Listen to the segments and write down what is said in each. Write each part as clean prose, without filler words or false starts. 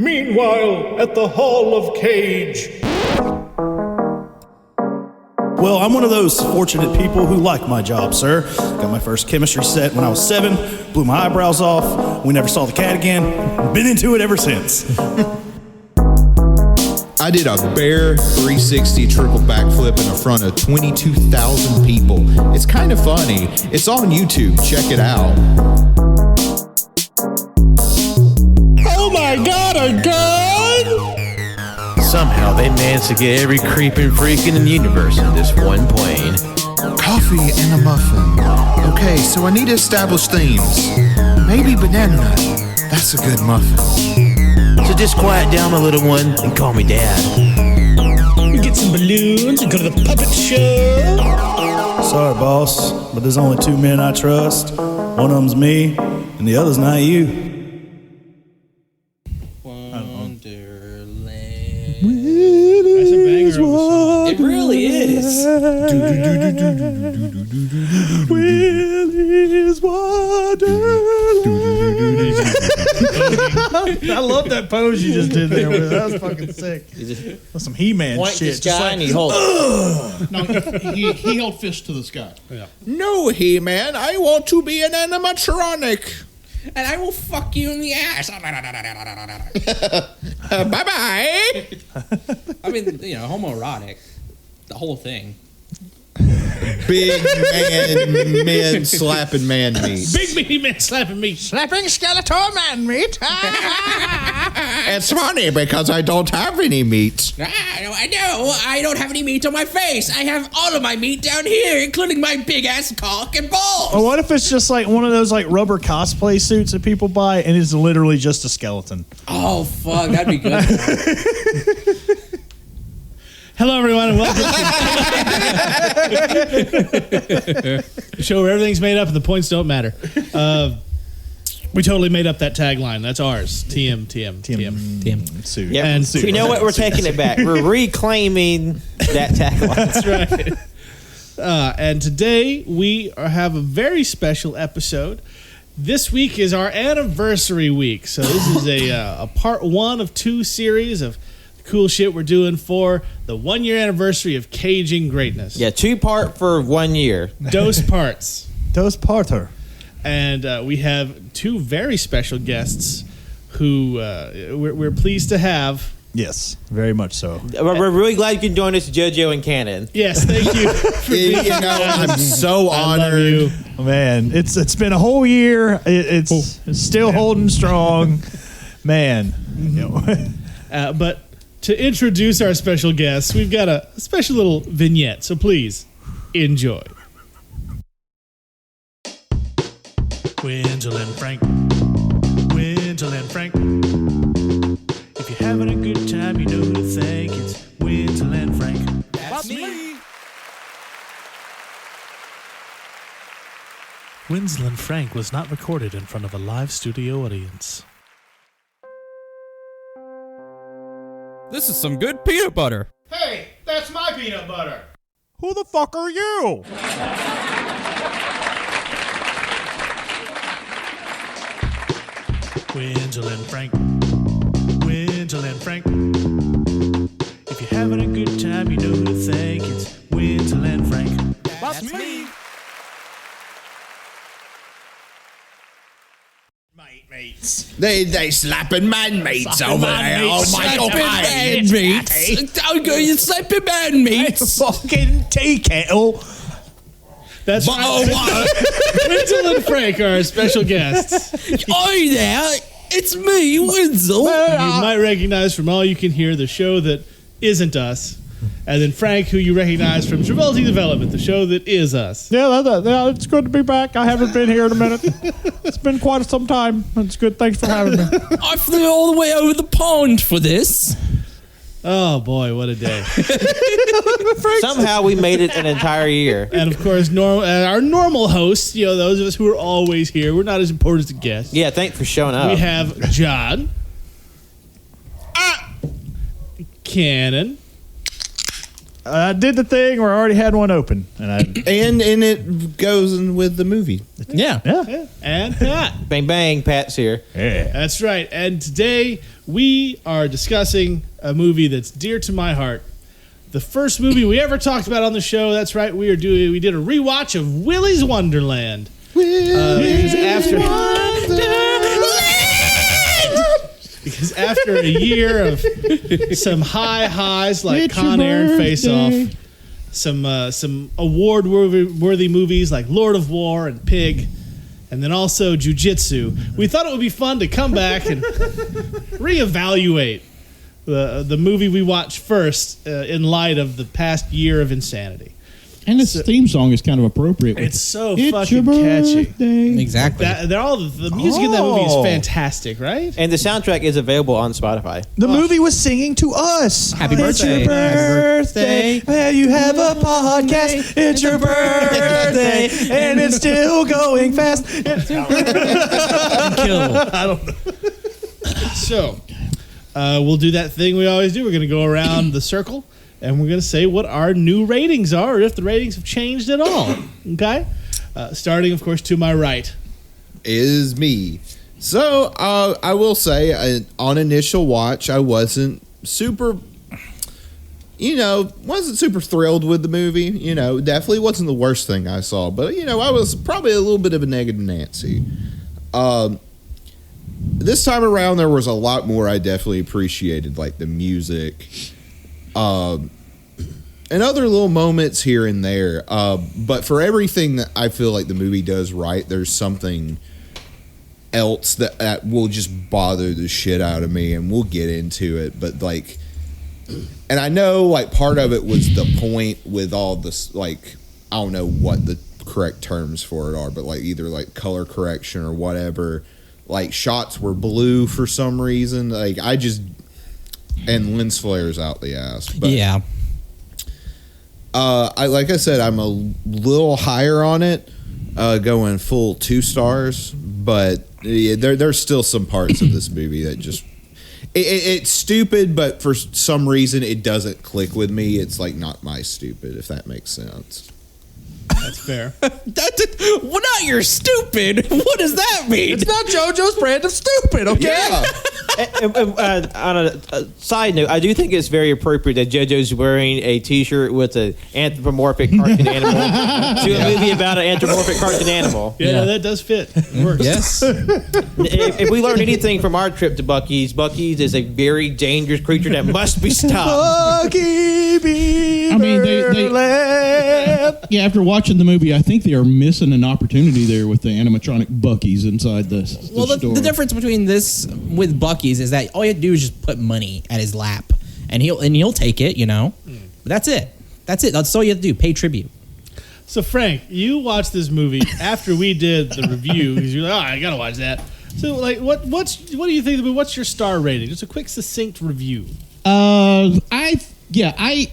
Meanwhile, at the Hall of Cage. Well, I'm one of those fortunate people who like my job, sir. Got my first chemistry set when I was 7, blew my eyebrows off, we never saw the cat again, been into it ever since. I did a bare 360 triple backflip in front of 22,000 people. It's kind of funny. It's on YouTube. Check it out. Oh my God, a gun! Somehow they managed to get every creeping freak in the universe in this one plane. Coffee and a muffin. Okay, so I need to establish themes. Maybe banana nut. That's a good muffin. So just quiet down, my little one, and call me Dad. We get some balloons and go to the puppet show. Sorry, boss, but there's only 2 men I trust. One of them's me, and the other's not you. That's a banger of a song. It really is. Willy's Wonderland. I love that pose you just did there. That was fucking sick. That's some He-Man Point shit. to sky and he holds. No, he held fist to the sky. Yeah. No, He-Man, I want to be an animatronic. And I will fuck you in the ass. Bye-bye. I mean, homoerotic. The whole thing. Big men slapping man meat. Big meaty man slapping meat. Slapping Skeletor man meat. It's funny because I don't have any meat. I know. I don't have any meat on my face. I have all of my meat down here, including my big ass cock and balls. Or what if it's just like one of those like rubber cosplay suits that people buy and it's literally just a skeleton? Oh, fuck. That'd be good. Hello, everyone, and welcome to the show where everything's made up and the points don't matter. We totally made up that tagline. That's ours. TM. Suit. Yep. And you know what? We're taking it back. We're reclaiming that tagline. That's right. And today we have a very special episode. This week is our anniversary week. So this is a part 1 of 2 series of cool shit we're doing for the 1-year anniversary of Caging Greatness. Yeah, 2-part for 1 year. Dose parts. Dose parter. And we have 2 very special guests who we're pleased to have. Yes, very much so. We're really glad you can join us, JoJo and Cannon. Yes, thank you. I'm so I love honored. you. Man, it's been a whole year. It's still holding strong. Man. But to introduce our special guests, we've got a special little vignette. So please enjoy. Winsel and Frank. Winsel and Frank. If you're having a good time, you know who to thank. It's Winsel and Frank. That's me. Winsel and Frank was not recorded in front of a live studio audience. This is some good peanut butter. Hey, that's my peanut butter. Who the fuck are you? Winsel and Frank. Winsel and Frank. If you're having a good time, you know who to thank. It's Winsel and Frank. That's me. Mates. They slapping man meats over there. Oh my God. Man meats. I'll go you slapping man meats. Fucking tea kettle. That's right. Winsel and Frank are our special guests. Oi there. It's me, Winsel. You might recognize from All You Can Hear, the show that isn't us. And then Frank, who you recognize from Travolta Development, the show that is us. Yeah, it's good to be back. I haven't been here in a minute. It's been quite some time. It's good. Thanks for having me. I flew all the way over the pond for this. Oh, boy, what a day. Somehow we made it an entire year. And, of course, our normal hosts, those of us who are always here, we're not as important as the guests. Yeah, thanks for showing up. We have John. Cannon. I did the thing where I already had one open, and it goes in with the movie. Yeah. And Pat. Bang, bang, Pat's here. Yeah. That's right. And today we are discussing a movie that's dear to my heart. The first movie we ever talked about on the show. That's right. We did a rewatch of Willy's Wonderland. Because after a year of some high highs like It's Con your Air and Face birthday. Off, some award-worthy movies like Lord of War and Pig, and then also Jiu-Jitsu, we thought it would be fun to come back and reevaluate the movie we watched first in light of the past year of insanity. And its theme song is kind of appropriate. It's so It's fucking your catchy. birthday. Exactly. The music in that movie is fantastic, right? And the soundtrack is available on Spotify. The movie was singing to us. Happy It's birthday. your birthday. Well, you have a podcast. It's your birthday. And it's still going fast. So, we'll do that thing we always do. We're going to go around the circle, and we're going to say what our new ratings are, or if the ratings have changed at all. Okay? Starting, of course, to my right. Is me. So, I will say, on initial watch, I wasn't super thrilled with the movie. Definitely wasn't the worst thing I saw. But, I was probably a little bit of a negative Nancy. This time around, there was a lot more I definitely appreciated, like the music, and other little moments here and there. But for everything that I feel like the movie does right, there's something else that will just bother the shit out of me, and we'll get into it. But and I know part of it was the point with all this, I don't know what the correct terms for it are, but either color correction or whatever. Shots were blue for some reason. And lens flares out the ass. But, yeah. Like I said, I'm a little higher on it, going full 2 stars. But yeah, there's still some parts of this movie that just it's stupid, but for some reason it doesn't click with me. It's not my stupid, if that makes sense. That's fair. Well, not you're stupid. What does that mean? It's not JoJo's brand of stupid, okay? Yeah. On a side note, I do think it's very appropriate that JoJo's wearing a T-shirt with an anthropomorphic cartoon animal to a movie about an anthropomorphic cartoon animal. Yeah, no, that does fit. It works. Yes. If we learn anything from our trip to Buc-ee's is a very dangerous creature that must be stopped. Bucky Beaverland. I mean, after watching the movie, I think they are missing an opportunity there with the animatronic Buc-ee's inside the Well, store. the difference between this with Buc-ee's is that all you have to do is just put money at his lap, and he'll take it, But that's it. That's all you have to do. Pay tribute. So, Frank, you watched this movie after we did the review because you're like, I gotta watch that. So, what do you think of the movie? What's your star rating? Just a quick, succinct review. I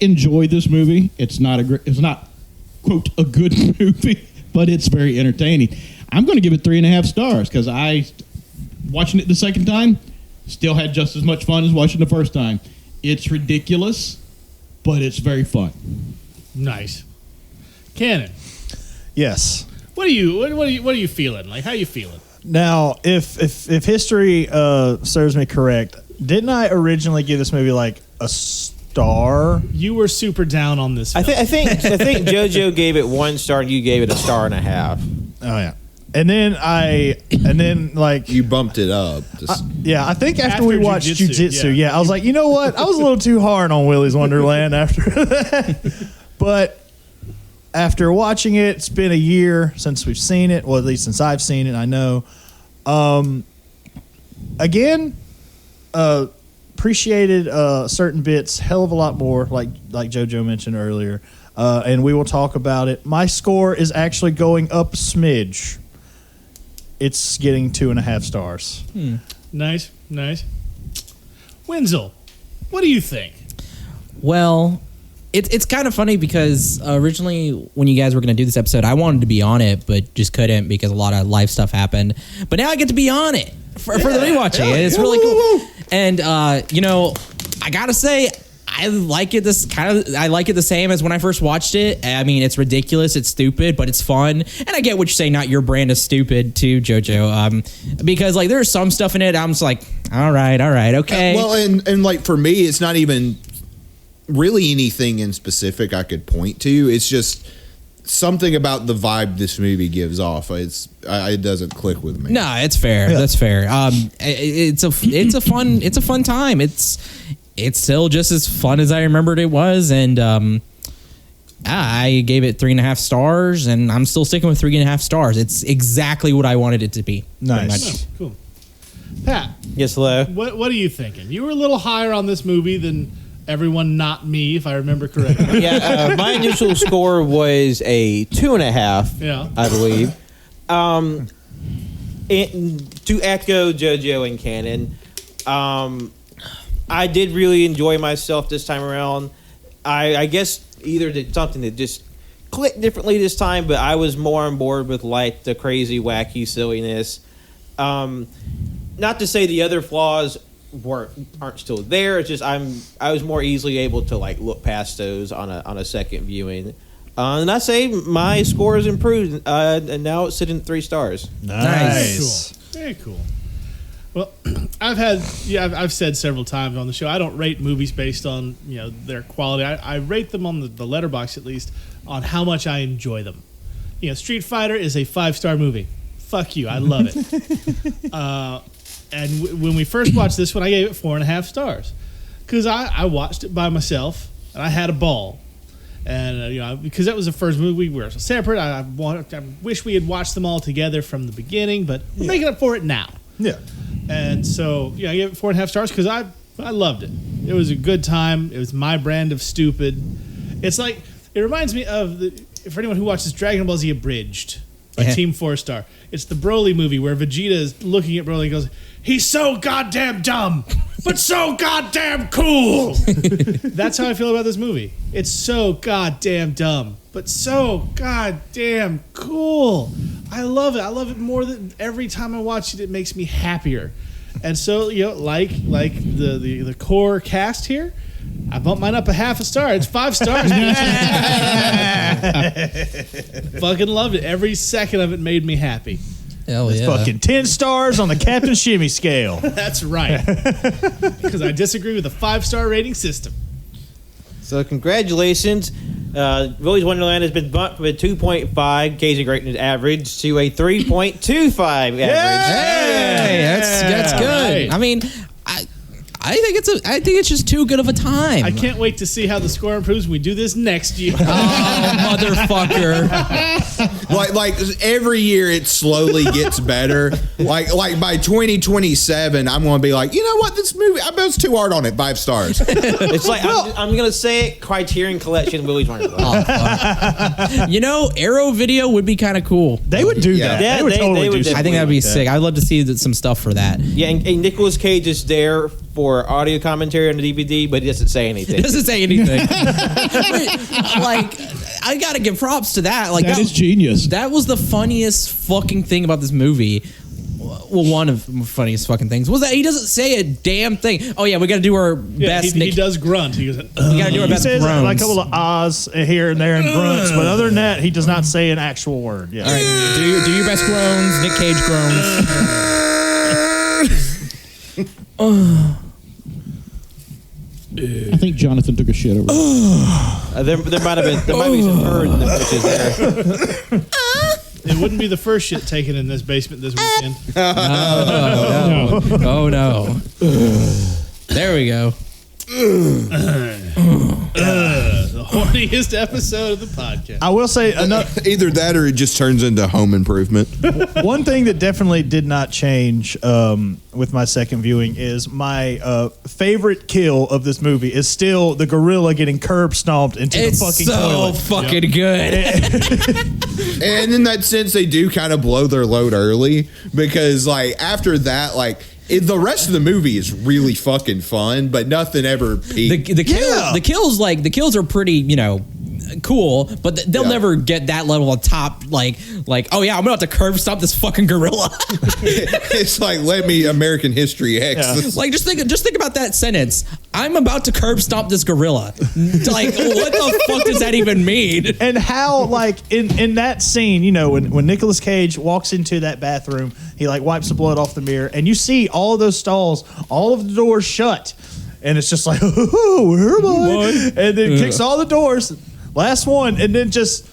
enjoyed this movie. It's not quote a good movie, but it's very entertaining. I'm going to give it 3.5 stars because watching it the second time, still had just as much fun as watching the first time. It's ridiculous, but it's very fun. Nice. Cannon, Yes. what are you feeling? How you feeling? Now, if history serves me correct, didn't I originally give this movie a star? You were super down on this film. I think JoJo gave it 1 star and you gave it 1.5 stars. Oh yeah. And then You bumped it up. I think after After we watched Jiu-Jitsu, Jiu-Jitsu, I was like, you know what? I was a little too hard on Willy's Wonderland after that. But after watching it, it's been a year since we've seen it. Well, at least since I've seen it, I know. Again, appreciated certain bits hell of a lot more, like JoJo mentioned earlier. And we will talk about it. My score is actually going up a smidge. It's getting 2.5 stars. Nice. Wenzel, what do you think? Well, it's kind of funny because originally when you guys were going to do this episode, I wanted to be on it, but just couldn't because a lot of life stuff happened. But now I get to be on it for the rewatching. It's really cool. And, I got to say, I like it I like it the same as when I first watched it. I mean, it's ridiculous, it's stupid, but it's fun. And I get what you're saying, not your brand of stupid too, JoJo. Because like there's some stuff in it I'm just like, all right, okay. Well, and like for me, it's not even really anything in specific I could point to. It's just something about the vibe this movie gives off. It doesn't click with me. No, it's fair. That's fair. It's a fun time. It's still just as fun as I remembered it was, and I gave it 3.5 stars, and I'm still sticking with 3.5 stars. It's exactly what I wanted it to be. Nice. Oh, cool. Pat, Yes, hello. what are you thinking? You were a little higher on this movie than everyone, not me, if I remember correctly. Yeah, my initial score was a 2.5. Yeah. I believe. To echo JoJo and Cannon, I did really enjoy myself this time around. I guess either did something that just clicked differently this time, but I was more on board with like the crazy, wacky silliness. Not to say the other flaws aren't still there. It's just I was more easily able to like look past those on a second viewing. And I say my score has improved, and now it's sitting at 3 stars. Nice. Cool. Very cool. Well, I've said several times on the show, I don't rate movies based on their quality. I rate them on the letterbox, at least, on how much I enjoy them. Street Fighter is a 5-star movie. Fuck you, I love it. And when we first watched this one, I gave it 4.5 stars because I watched it by myself and I had a ball. And because that was the first movie we were separate, I wish we had watched them all together from the beginning, but we're making up for it now. Yeah. And so, I gave it 4.5 stars because I loved it. It was a good time. It was my brand of stupid. It's like, it reminds me of, for anyone who watches Dragon Ball Z Abridged by Team 4-Star, it's the Broly movie where Vegeta is looking at Broly and goes, he's so goddamn dumb, but so goddamn cool. That's how I feel about this movie. It's so goddamn dumb, but so goddamn cool. I love it. I love it more than every time I watch it. It makes me happier. And so, like the core cast here, I bumped mine up a 0.5 star. It's 5 stars. Fucking loved it. Every second of it made me happy. Hell It's yeah. fucking 10 stars on the Captain Shimmy scale. That's right. Because I disagree with the 5-star rating system. So congratulations. Willy's Wonderland has been bumped from a 2.5 Casey Greatness average to a 3.25 average. Hey, that's good. Right. I mean, I think it's just too good of a time. I can't wait to see how the score improves when we do this next year. Oh, motherfucker. like every year it slowly gets better. Like by 2027, I'm going to be like, you know what, this movie, I bet it's too hard on it. 5 stars. It's like, I'm going to say it, Criterion Collection Willy's Wonderland. Arrow Video would be kind of cool. They would do that. Yeah, they would totally do definitely I think that'd be like sick. I'd love to see some stuff for that. Yeah, and Nicolas Cage is there for audio commentary on the DVD, but he doesn't say anything. It doesn't say anything. Like, I gotta give props to that. Like, That is genius. That was the funniest fucking thing about this movie. Well, one of the funniest fucking things was that he doesn't say a damn thing. Oh yeah, we gotta do our best. He does grunt. He goes, We gotta do our He best says groans. like a couple of ahs here and there and grunts, but other than that, he does not say an actual word. Yeah. All right, do your best groans. Nick Cage groans. I think Jonathan took a shit over there. There might be some birds in the bushes there. it wouldn't be the first shit taken in this basement this weekend. Oh no. There we go. The horniest episode of the podcast. I will say Either that or it just turns into Home Improvement. one thing that definitely did not change with my second viewing is my favorite kill of this movie is still the gorilla getting curb stomped into It's the fucking so toilet. fucking good. And in that sense, they do kind of blow their load early because, like, after that, like, the rest of the movie is really fucking fun, but nothing ever peaked. The kills are pretty, cool, but they'll never get that level of top. Like, oh yeah, I'm about to curb stomp this fucking gorilla. It's like, let me American History X. Yeah. Like, just think about that sentence. I'm about to curb stomp this gorilla. Like, what the fuck does that even mean? And how, like, in that scene, you know, when Nicolas Cage walks into that bathroom, he like wipes the blood off the mirror, and you see all of those stalls, all of the doors shut, and it's just like, oh, where am I? And then kicks all the doors, last one, and then just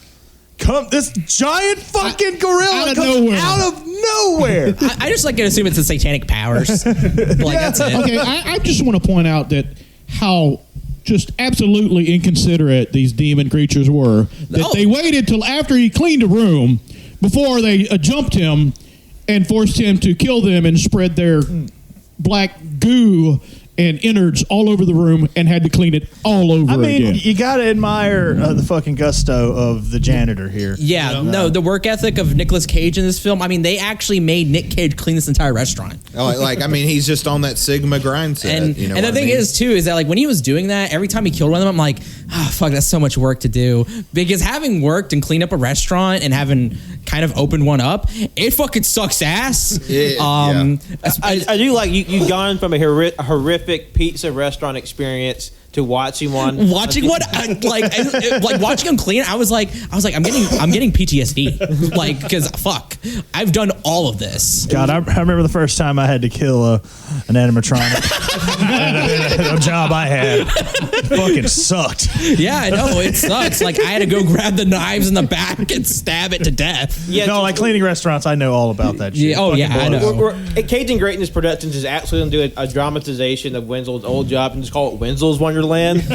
this giant fucking gorilla out of nowhere. I just like to assume it's the satanic powers. Like, that's it. Okay, I just want to point out that how just absolutely inconsiderate these demon creatures were. That they waited till after he cleaned a room before they jumped him and forced him to kill them and spread their black goo and innards all over the room and had to clean it all over again. You got to admire the fucking gusto of the janitor here. Yeah, no, the work ethic of Nicolas Cage in this film. I mean, they actually made Nick Cage clean this entire restaurant. I mean, he's just on that Sigma grind set. And the thing is, too, is that like when he was doing that, every time he killed one of them, I'm like, oh, fuck, that's so much work to do. Because having worked and cleaned up a restaurant and having kind of opened one up, it fucking sucks ass. I do like you've gone from a horrific pizza restaurant experience to watching one. Watching one, like watching him clean. I was like, I'm getting PTSD, like, because fuck, I've done all of this. God, I remember the first time I had to kill an animatronic. A job I had fucking sucked. Yeah, I know, it sucks. Like, I had to go grab the knives in the back and stab it to death. Yeah, no, like cleaning restaurants, I know all about that shit. Yeah, oh yeah, I know. Cajun Greatness Productions is absolutely going to do a dramatization of Wenzel's old job and just call it Wenzel's Wonderland. Wenzel's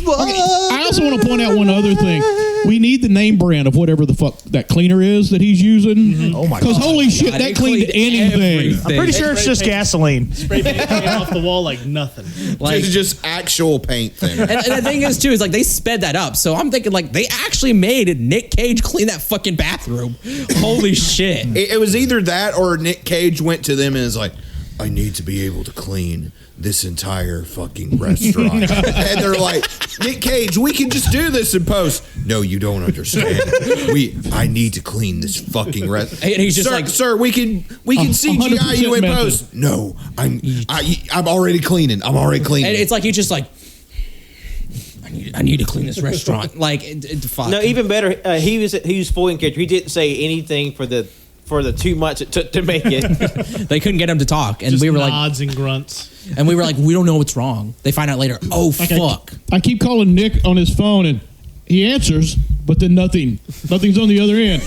Wonderland. I also want to point out one other thing. We need the name brand of whatever the fuck that cleaner is that he's using. Mm-hmm. Oh my god! Because holy shit, that cleaned anything. Everything. I'm pretty sure it's just gasoline. Spray paint off the wall like nothing. Like just actual paint thing. And the thing is too is like they sped that up. So I'm thinking like they actually made Nick Cage clean that fucking bathroom. Holy shit! It was either that or Nick Cage went to them and is like, I need to be able to clean this entire fucking restaurant. And they're like, Nick Cage, we can just do this in post. No, you don't understand. I need to clean this fucking restaurant. And he's just sir, we can CGI you in post. No, I'm already cleaning. I'm already cleaning. And it's like you just like, I need to clean this restaurant. Like, fuck. No, even better. He was fully in character. He didn't say anything for the 2 months it took to make it. They couldn't get him to talk, and just we were nods and grunts. And we were like, we don't know what's wrong. They find out later. Oh fuck! I keep calling Nick on his phone, and he answers, but then nothing's on the other end.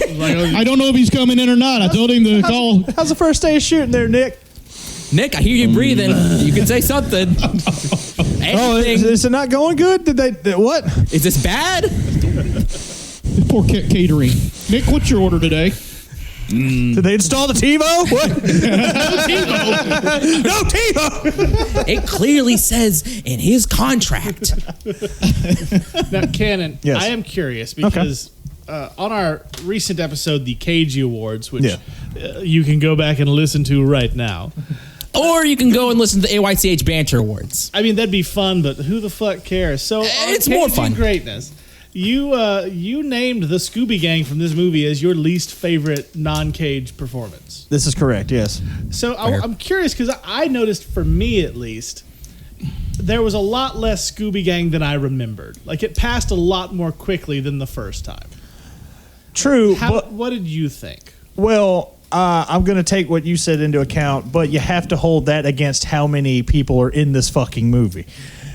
I don't know if he's coming in or not. I told him to call. How's the first day of shooting there, Nick? Nick, I hear you breathing. You can say something. Is it not going good? Did they what? Is this bad? Poor catering. Nick, what's your order today? Did they install the TiVo? What? No TiVo. It clearly says in his contract. Now, Cannon, yes. I am curious because on our recent episode, the Cage Awards, which you can go back and listen to right now. Or you can go and listen to the AYCH Banter Awards. I mean, that'd be fun, but who the fuck cares? So it's more fun. Greatness. You named the Scooby Gang from this movie as your least favorite non-Cage performance. This is correct, yes. So I'm curious because I noticed, for me at least, there was a lot less Scooby Gang than I remembered. Like, it passed a lot more quickly than the first time. True. What did you think? Well, I'm going to take what you said into account, but you have to hold that against how many people are in this fucking movie.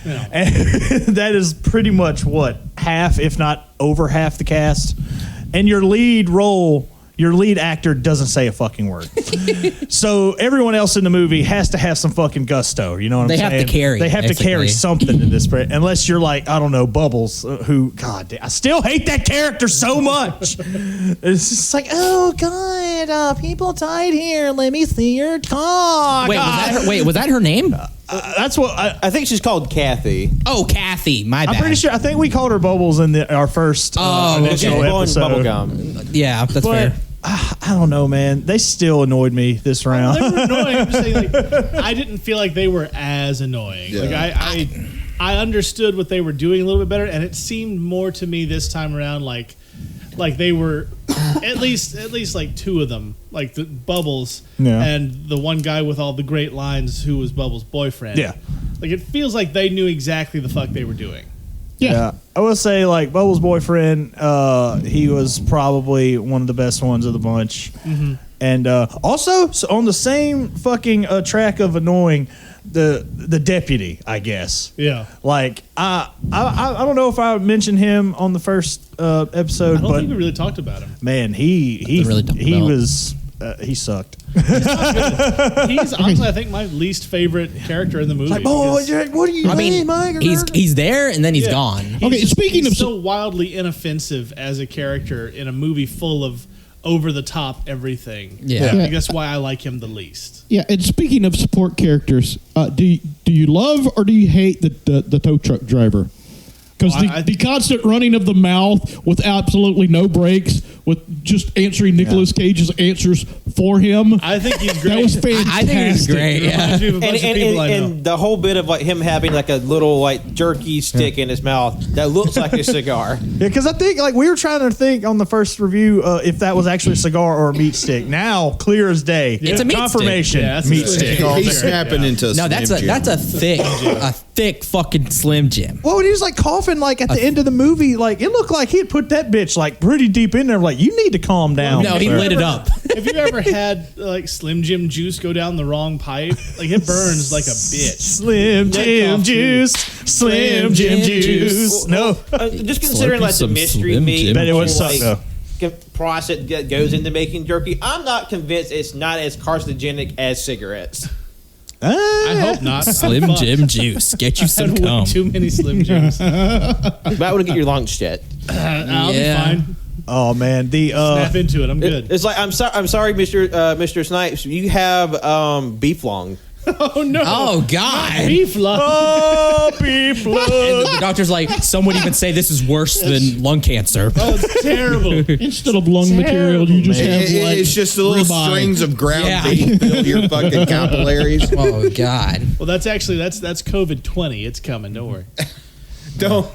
Yeah. And that is pretty much what, half, if not over half the cast. And your lead actor doesn't say a fucking word. So everyone else in the movie has to have some fucking gusto. You know what I'm saying? They have to carry. They have to carry something in this. Unless you're like, I don't know, Bubbles, who, God, I still hate that character so much. It's just like, oh, God, people died here. Let me see your cock. Was that her name? That's what I think she's called Kathy. Oh, Kathy, my bad. I'm pretty sure. I think we called her Bubbles in our first initial episode. Bubblegum. Yeah, that's fair. I don't know, man. They still annoyed me this round. They were annoying. I'm just saying, like, I didn't feel like they were as annoying. Yeah. Like I understood what they were doing a little bit better, and it seemed more to me this time around like they were at least like two of them, like the Bubbles and the one guy with all the great lines who was Bubbles' boyfriend. Yeah. Like it feels like they knew exactly the fuck they were doing. Yeah. I will say, like, Bubbles' boyfriend, he was probably one of the best ones of the bunch. Mm-hmm. And also, so on the same fucking track of annoying, the deputy, I guess. Yeah. Like, I don't know if I mentioned him on the first episode, I don't but think we really talked about him. man, he sucked. He's honestly, I think, my least favorite character in the movie. Like, what do you mean, Mike? He's there and then he's gone. Okay, speaking of so wildly inoffensive as a character in a movie full of over the top everything. Yeah. I think that's why I like him the least. Yeah, and speaking of support characters, do you love or do you hate the tow truck driver? Because the constant running of the mouth with absolutely no breaks, with just answering Nicolas Cage's answers for him. I think he's great. That was fantastic. I think he's great. Yeah. And the whole bit of like him having like a little like jerky stick in his mouth that looks like a cigar. Yeah, because I think like we were trying to think on the first review if that was actually a cigar or a meat stick. Now, clear as day, It's a meat confirmation. stick. Yeah, that's a meat stick. stick. He's snapping into a No, Slim Jim. that's a thick fucking Slim Jim. Well, when he was like coughing, like at the end of the movie, like it looked like he had put that bitch like pretty deep in there. Like, you need to calm down. No, he sir. lit it up. Have you ever had like Slim Jim juice go down the wrong pipe? Like it burns like a bitch. Slim Jim juice, Slim Jim juice. No, Just considering like the some mystery Slim meat, Jim bet it would suck though. process that goes into making jerky, I'm not convinced it's not as carcinogenic as cigarettes. I hope not. Slim Jim juice. Get you some Had way cum. too many Slim Jims. Might want to get your lunch yet. I'll be Yeah. fine. Oh man, the Snap into it. I'm good. It's like I'm sorry, Mr. Snipes. You have beef lung. Oh no! Oh God! Beef lung. oh beef And the doctor's like, some would even say this is worse than lung cancer. Oh, it's terrible. Instead of lung material, you just have like It's just the little ribeye. strings of ground Yeah. beef fill your fucking capillaries. Oh God! Well, that's COVID-20. It's coming. Don't worry. Don't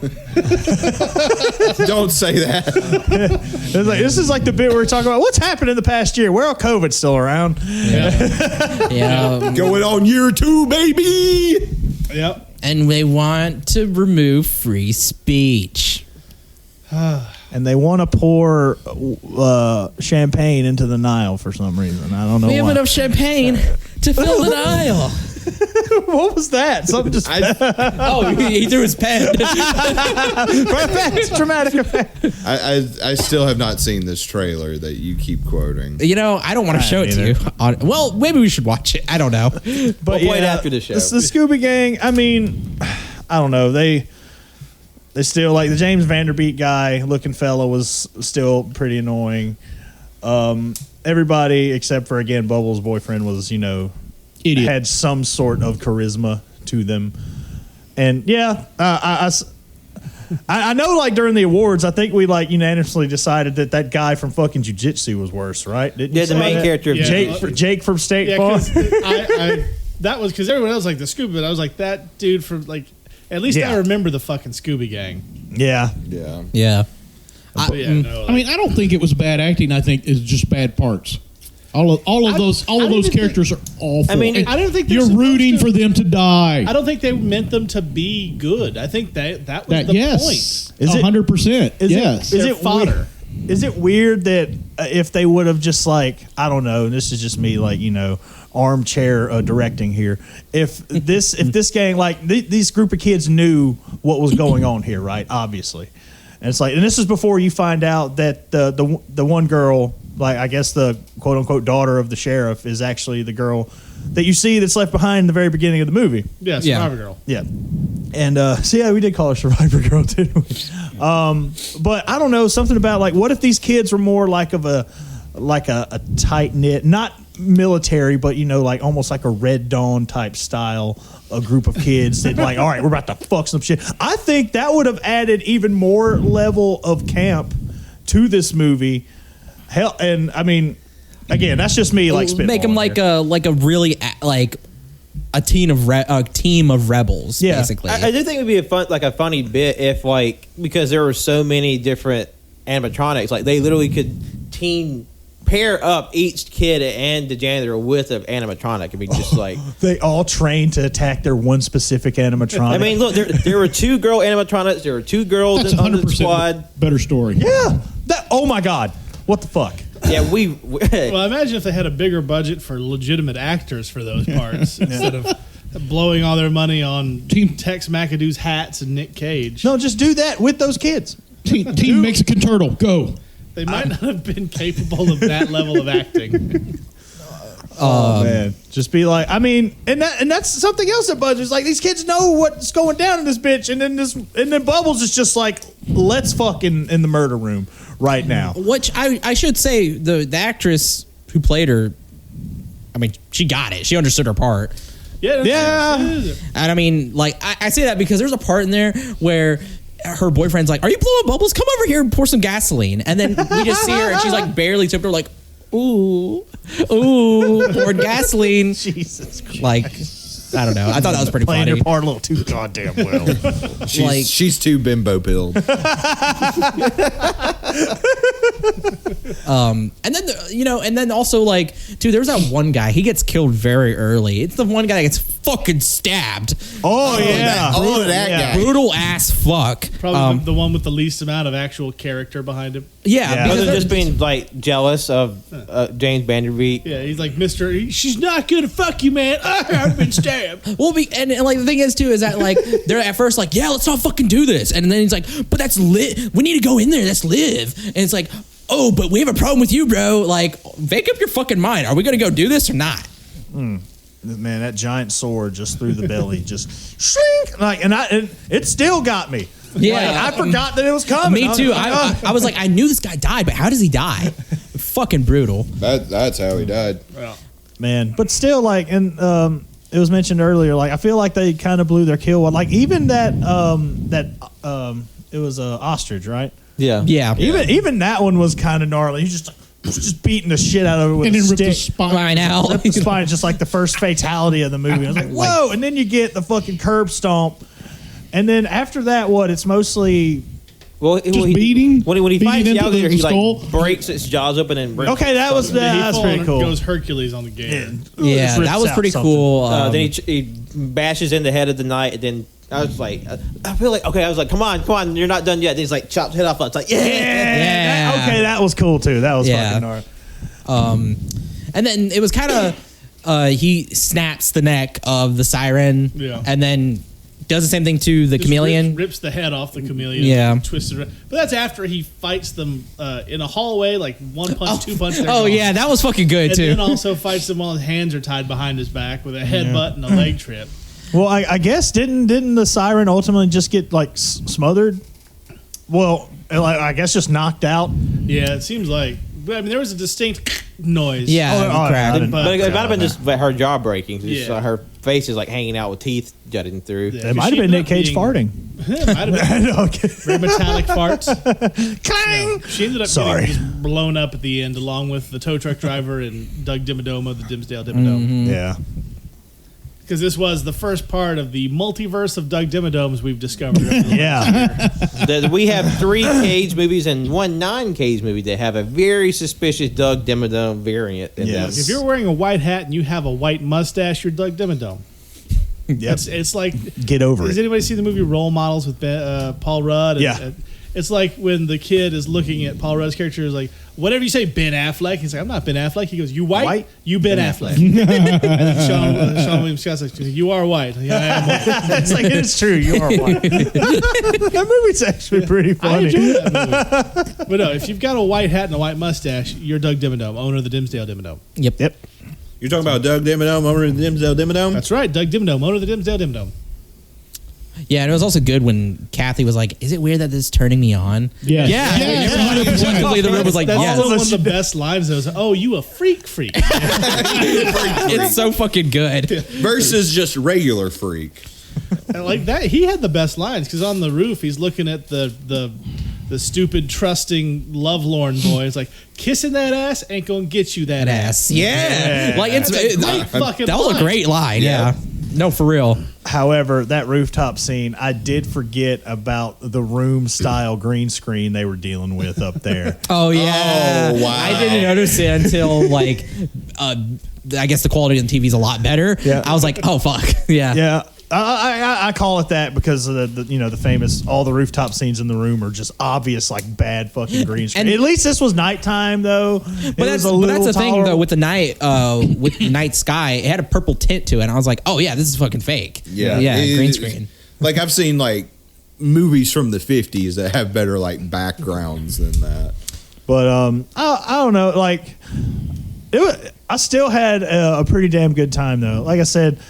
say that. It's like, this is like the bit where we're talking about what's happened in the past year. Well, COVID's still around. Yeah. Going on year 2, baby. Yep. And they want to remove free speech. And they want to pour champagne into the Nile for some reason. I don't know We have why. enough champagne to fill an aisle. What was that? Something just Oh, he threw his pen. dramatic effect. I still have not seen this trailer that you keep quoting. You know, I don't want to show it to you. Well, maybe we should watch it. I don't know. But We'll play it after the show. The Scooby Gang. I mean, I don't know. They still like the James Vanderbeek guy looking fella was still pretty annoying. Everybody except for again Bubbles' boyfriend was Idiot. had some sort of charisma to them, and yeah, I know like during the awards I think we like unanimously decided that guy from fucking Jiu-Jitsu was worse, right? Didn't you Yeah, the say main that? character of Jake from State Yeah, Farm. 'cause that was because everyone else like the Scooby, but I was like that dude from like at least Yeah. I remember the fucking Scooby Gang. Yeah. Yeah. Yeah. But yeah, no, I mean, I don't think it was bad acting. I think it's just bad parts. All of those characters are awful. I mean, And I don't think they're you're supposed rooting to- for them to die. I don't think they meant them to be good. I think that was the yes, point. Is it- 100%. Yes. They're fodder. Is it weird that if they would have just like I don't know, this is just me like armchair directing here. If this gang like these group of kids knew what was going on here, right? Obviously, and it's like, and this is before you find out that the one girl, like I guess the quote unquote daughter of the sheriff, is actually the girl that you see that's left behind in the very beginning of the movie. Yeah, Survivor Girl. Yeah. And so yeah, we did call her Survivor Girl, didn't we? But I don't know, something about like what if these kids were more like a tight knit, not military, but like almost like a Red Dawn type style, a group of kids that like, all right, we're about to fuck some shit. I think that would have added even more level of camp to this movie. Hell, and I mean, again, that's just me like spitballing Make him like here. a really like a team of rebels, basically. I do think it would be a funny bit if because there were so many different animatronics, they literally could pair up each kid and the janitor with an animatronic. I mean, just they all trained to attack their one specific animatronic. I mean, look, there were 2 girl animatronics. There were 2 girls That's on the 100% squad. better story. Yeah. Oh my God. What the fuck? Yeah, Well, imagine if they had a bigger budget for legitimate actors for those parts instead of blowing all their money on Tex McAdoo's hats and Nick Cage. No, just do that with those kids. Team Mexican Turtle, go. They might not have been capable of that level of acting. Oh man, just be like, I mean, and that's something else that budgets. These kids know what's going down in this bitch, and then Bubbles is just let's fucking in the murder room right now. Which I should say, the actress who played her, I mean, she got it. She understood her part. Yeah. And I mean, I say that because there's a part in there where her boyfriend's like, "Are you blowing bubbles? Come over here and pour some gasoline." And then we just see her, and she's barely tipped her, ooh, poured gasoline. Jesus Christ. I don't know. I thought that was pretty Playing funny. her part a little too goddamn well. She's too bimbo pilled. And then also dude, there was that one guy. He gets killed very early. It's the one guy that gets fucking stabbed. Oh yeah. That guy. Brutal ass fuck. Probably the one with the least amount of actual character behind him. Yeah. Other than just being jealous of James Vanderbeek. Yeah, he's like, she's not gonna fuck you, man. I've been stabbed. Well, and the thing is too is that they're at first yeah, let's not fucking do this, and then he's like, but that's lit. We need to go in there. That's live. And it's like, oh, but we have a problem with you, bro. Make up your fucking mind. Are we gonna go do this or not? Man, that giant sword just through the belly, just shrink. And it still got me. Yeah, I forgot that it was coming. Me too. I was like, I knew this guy died, but how does he die? Fucking brutal. That's how he died. Well, Man, but still, it was mentioned earlier. I feel like they kind of blew their kill. Even that it was a ostrich, right? Yeah. Even that one was kind of gnarly. He's just beating the shit out of it with And a then rip the stick. spine. I know. Rip the spine, just like the first fatality of the movie. I was like, whoa! And then you get the fucking curb stomp, and then after that, it's mostly. Well, beating? When he Beating fights the into alligator, the he skull? breaks its jaws open and breaks. Okay, that's pretty cool. Goes Hercules on the game. Yeah, that was pretty cool. Then he bashes in the head of the knight, and then I was like, I feel like, okay, I was like, come on, you're not done yet. Then he's like, chops head off. It's like, yeah. Okay, that was cool too. That was fucking gnarly. And then it was kind of he snaps the neck of the siren, and then does the same thing to the chameleon. Rips the head off the chameleon. Yeah. Twists it around. But that's after he fights them in a hallway, one punch, 2 punch. Oh yeah, that was fucking good too. And then also fights them while his hands are tied behind his back with a headbutt and a leg trip. Well, I guess didn't the siren ultimately just get smothered? Well, I guess just knocked out. Yeah, it seems like. But, I mean, there was a distinct noise. Yeah, crack. But it might have been just her jaw breaking. Yeah. Her face is hanging out with teeth jutting through. It might have been Nick Cage farting. It might have been. Okay. Very metallic farts. Clang! No, she ended up getting just blown up at the end, along with the tow truck driver and Doug Dimmadome of the Dimsdale Dimmadome. Yeah. Because this was the first part of the multiverse of Doug Dimmadomes we've discovered. Yeah. We have 3 Cage movies and 1 non-Cage movie that have a very suspicious Doug Dimmadome variant. In them. If you're wearing a white hat and you have a white mustache, you're Doug Dimmadome. Yep. It's like, get over Does it. anybody see the movie Role Models with Paul Rudd? Yeah. It's like when the kid is looking at Paul Rudd's character, is like, whatever you say, Ben Affleck. He's like, I'm not Ben Affleck. He goes, you white? You Ben Affleck. And then Sean William Scott's like, you are white. Yeah, I am white. It's like, it's true. You are white. That movie's actually pretty I funny. enjoy that movie. But no, if you've got a white hat and a white mustache, you're Doug Dimmadome, owner of the Dimsdale Dimmadome. Yep. You're talking about Doug Dimmadome, owner of the Dimsdale Dimmadome? That's right, Doug Dimmadome, owner of the Dimsdale Dimmadome. Yeah, and it was also good when Kathy was like, "Is it weird that this is turning me on?" Yes. Collectively, the room was like, That's "Yes." one of the best lines. Those, oh, you a freak. It's so fucking good. Versus just regular freak. And like that, he had the best lines because on the roof he's looking at the stupid, trusting, lovelorn boy. It's like, kissing that ass ain't gonna get you that ass. Yeah. Like That's a great fucking that was a line. great line. Yeah. No, for real. However, that rooftop scene, I did forget about the room style green screen they were dealing with up there. Oh yeah. Oh, wow. I didn't notice it until like, I guess the quality of the TV is a lot better. Yeah. I was like, oh fuck, yeah. Yeah. I call it that because of the famous all the rooftop scenes in the room are just obvious like bad fucking green screen. And- At least this was nighttime though. But that's the thing though with the night sky, it had a purple tint to it. And I was like, oh yeah, this is fucking fake. Yeah, green screen. Like I've seen like movies from the 50s that have better like backgrounds than that. But I don't know. Like I still had a pretty damn good time though. Like I said,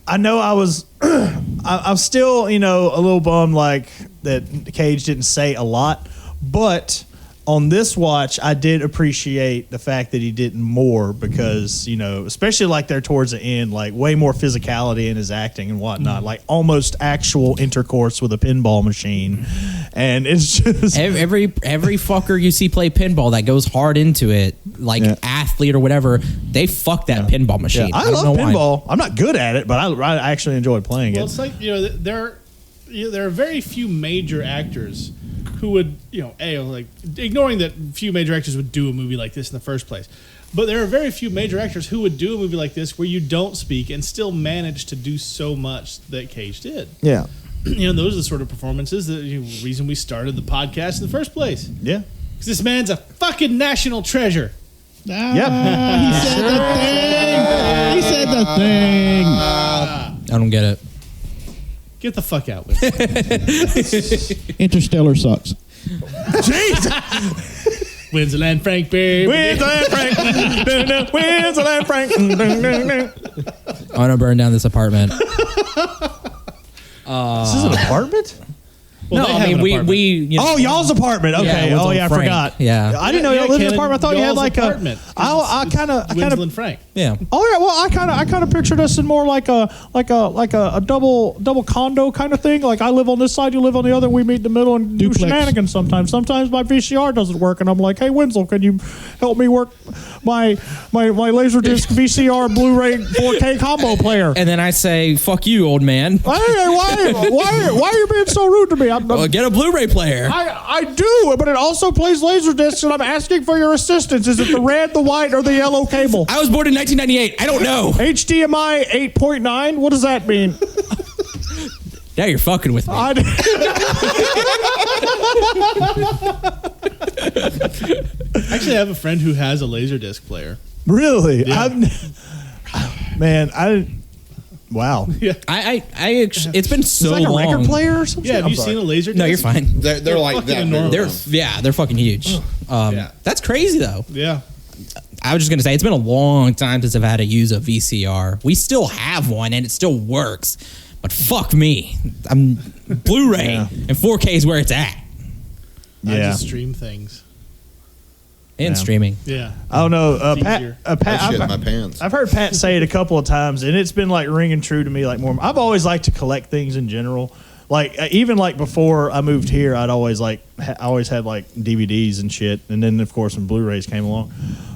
I know I was. I'm still, a little bummed like that Cage didn't say a lot, but on this watch, I did appreciate the fact that he didn't more because, especially like there towards the end, like way more physicality in his acting and whatnot, like almost actual intercourse with a pinball machine. And it's just every fucker you see play pinball that goes hard into it, like athlete or whatever, they fuck that pinball machine. I love pinball. I'm not good at it, but I actually enjoy playing it. Well, it's like, there are very few major actors who would, ignoring that few major actors would do a movie like this in the first place. But there are very few major actors who would do a movie like this where you don't speak and still manage to do so much that Cage did. Yeah. Those are the sort of performances that reason we started the podcast in the first place. Yeah. Because this man's a fucking national treasure. Yep. He said the thing. He said the thing. I don't get it. Get the fuck out with it. Interstellar sucks. Jesus. Wins the land, Frank, baby. Wins the land, Frank. Wins the land, Frank. I'm gonna burn down this apartment. This is an apartment? Well, no, I mean we. Y'all's apartment. Okay. Yeah, I Frank. forgot. Yeah. I didn't know y'all lived in an apartment. I thought you had like apartment. I kind of. Winsland Frank. Yeah. Oh yeah. Well, I kind of pictured us in more like a double condo kind of thing. Like I live on this side, you live on the other. We meet in the middle and do shenanigans sometimes. Sometimes my VCR doesn't work, and I'm like, hey Winslow, can you help me work my Laserdisc VCR Blu-ray 4K combo player? And then I say, "Fuck you, old man." Hey, why are you being so rude to me? Well, get a Blu-ray player. I do, but it also plays Laserdiscs, and I'm asking for your assistance. Is it the red, the white, or the yellow cable? I was born in 1998. I don't know. HDMI 8.9? What does that mean? Now you're fucking with me. Actually, I have a friend who has a Laserdisc player. Really? Yeah. Wow. Yeah. It's been so like a long. record player or something? Yeah, have you seen a Laserdisc? No, you're fine. They're like fucking that. enormous. They're fucking huge. Yeah. That's crazy though. Yeah. I was just gonna say it's been a long time since I've had to use a VCR. We still have one and it still works, but fuck me, I'm Blu-ray and 4K is where it's at. I Yeah. just stream things. And streaming. Yeah. I don't know. It's easier. I shit my pants. I've heard Pat say it a couple of times, and it's been like ringing true to me. Like more, I've always liked to collect things in general. Like even like before I moved here, I'd always I always had like DVDs and shit, and then of course when Blu-rays came along.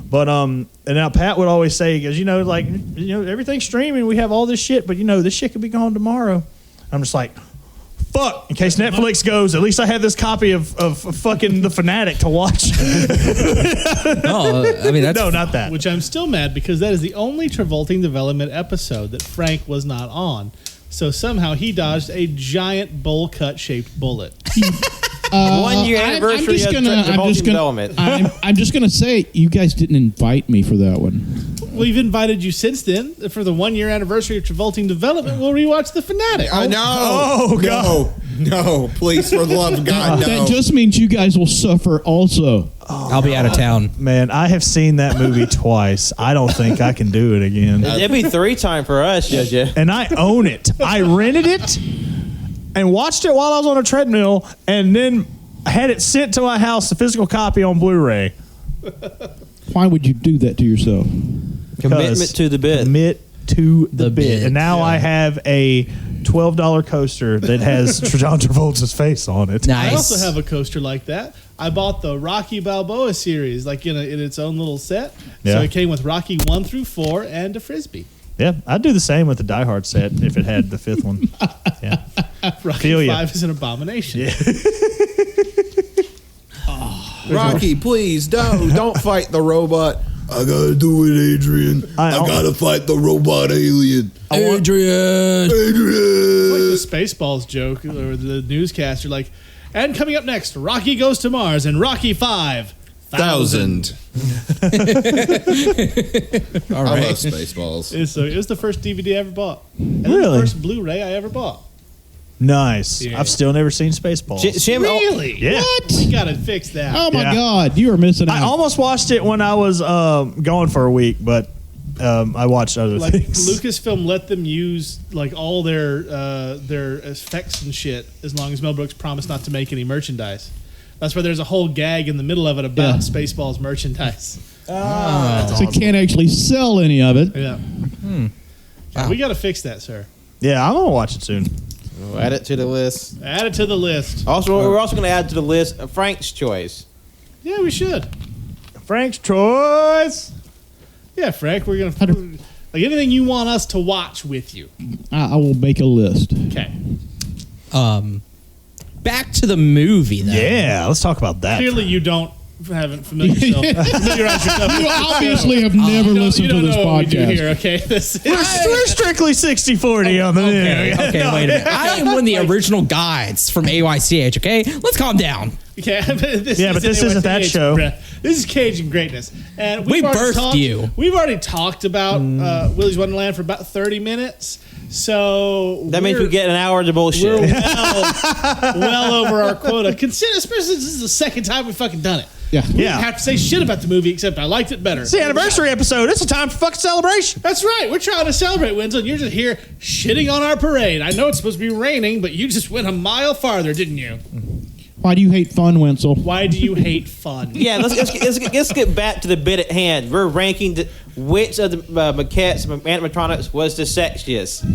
But and now Pat would always say, he goes, everything's streaming. We have all this shit, but this shit could be gone tomorrow. I'm just like, fuck. In case Netflix goes, at least I have this copy of fucking The Fanatic to watch. No, I mean that's No, not that. Which I'm still mad because that is the only Travolting Development episode that Frank was not on. So somehow he dodged a giant bowl cut shaped bullet. 1 year anniversary of Travolting Development. I'm just gonna say you guys didn't invite me for that one. We've invited you since then. For the 1 year anniversary of Travolting Development, we'll rewatch The Fanatic. Oh, God. No, please, for the love of God, no. That just means you guys will suffer also. I'll be out of town. Man, I have seen that movie twice. I don't think I can do it again. It'd be 3 time for us, Judge. And I own it. I rented it and watched it while I was on a treadmill, and then had it sent to my house, the physical copy on Blu-ray. Why would you do that to yourself? Commitment to the bit. Commit to the bit. bit, And now I have a $12 coaster that has John Travolta's face on it. Nice. I also have a coaster like that. I bought the Rocky Balboa series, like in its own little set. Yeah. So it came with Rocky 1 through 4 and a Frisbee. Yeah, I'd do the same with the Die Hard set if it had the fifth one. Yeah. Rocky Feel ya. 5 is an abomination. Yeah. Rocky, please don't fight the robot. I gotta do it, Adrian. I gotta fight the robot alien. Adrian. Like the Spaceballs joke or the newscaster, like, and coming up next, Rocky Goes to Mars and Rocky 5,000. All I right. love Spaceballs. It was the first DVD I ever bought. And then Really? the first Blu-ray I ever bought. Nice. Yeah. I've still never seen Spaceballs. Really? Yeah. We gotta fix that. Oh my Yeah. God, you are missing out. I almost watched it when I was gone for a week, but I watched other Like things. Lucasfilm let them use like all their effects and shit as long as Mel Brooks promised not to make any merchandise. That's why there's a whole gag in the middle of it about Spaceballs merchandise. So you can't actually sell any of it. Yeah. Wow. We got to fix that, sir. Yeah, I'm gonna watch it soon. We'll add it to the list. Add it to the list. Also, we're also going to add to the list Frank's choice. Yeah, we should. Frank's choice. Yeah, Frank, we're gonna like anything you want us to watch with you. I will make a list. Okay. Back to the movie, though. Yeah, let's talk about that. Clearly, you haven't familiarized yourself. You obviously have never listened to this know what we do podcast. here, okay? We're strictly 60-40 on the Okay, wait a minute. I am one of the original guides from AYCH, okay? Let's calm down. Okay, but this isn't that show. This is Cajun Greatness, and We birthed you. We've already talked about Willy's Wonderland for about 30 minutes, so That means we get an hour of bullshit. We're well over our quota. Consider, especially since this is the second time we've fucking done it. Yeah. We didn't have to say shit about the movie, except I liked it better. It's the anniversary episode. It's a time for fucking celebration. That's right. We're trying to celebrate, Winslow, and you're just here shitting on our parade. I know it's supposed to be raining, but you just went a mile farther, didn't you? Why do you hate fun, Wenzel? Why do you hate fun? Yeah, let's get back to the bit at hand. We're ranking which of the maquettes, animatronics was the sexiest.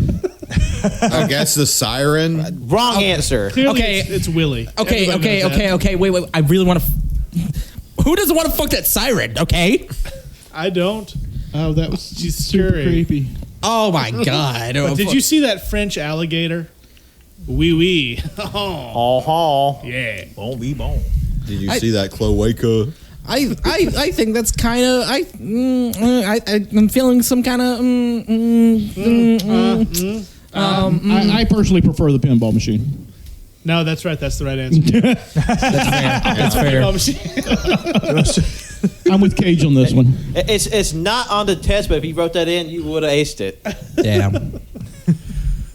I guess the siren. Wrong answer. Clearly, Okay. it's Willy. Okay, Everybody knows that. okay. Wait. I really want to. Who doesn't want to fuck that siren? Okay. I don't. Oh, that was She's super scary. creepy. Oh my God. But did you see that French alligator? Wee wee. Oh, yeah. Bon, be bon. Did you see that cloaca? I think that's kind of I'm feeling some kind of I personally prefer the pinball machine. No, that's right. That's the right answer. That's fair. I'm with Cage on this one. It's not on the test, but if you wrote that in, you would have aced it. Damn.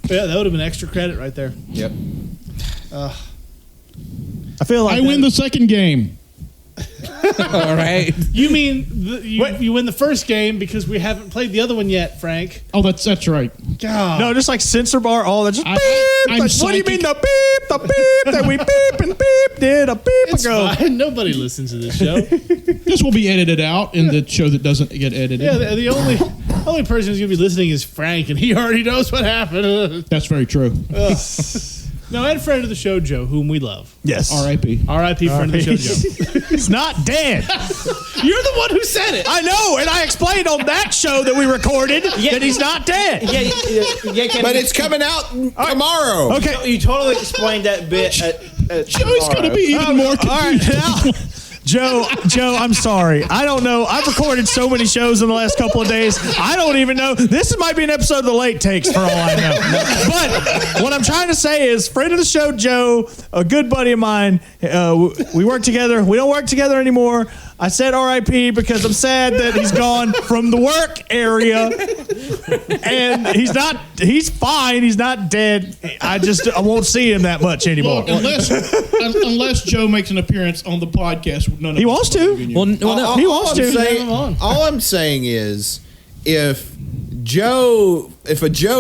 Yeah, that would have been extra credit right there. Yep. I feel like I win the second game. All right. You mean you win the first game because we haven't played the other one yet, Frank? Oh, that's right. God. No, just like censor bar, all that. Just I'm beep. Like, what do you psychic. mean the beep that we beep and beep did a beep It's ago? fine. Nobody listens to this show. This will be edited out in the show that doesn't get edited. Yeah, the only person who's going to be listening is Frank, and he already knows what happened. That's very true. No, and friend of the show, Joe, whom we love. Yes. R.I.P. R.I.P. friend of the show, Joe. He's not dead. You're the one who said it. I know, and I explained on that show that we recorded that he's not dead. But it's coming out tomorrow. Okay. You totally explained that bit. Joey's going to be even more All right, confused. now, Joe, I'm sorry. I don't know. I've recorded so many shows in the last couple of days. I don't even know. This might be an episode of the late takes for all I know. But what I'm trying to say is, friend of the show, Joe, a good buddy of mine, we work together. We don't work together anymore. I said R.I.P. because I'm sad that he's gone from the work area. And he's fine. He's not dead. I won't see him that much anymore. Look, unless Joe makes an appearance on the podcast, none of He us wants will to. be Well, you. no. He wants to. All I'm saying is, if a Joe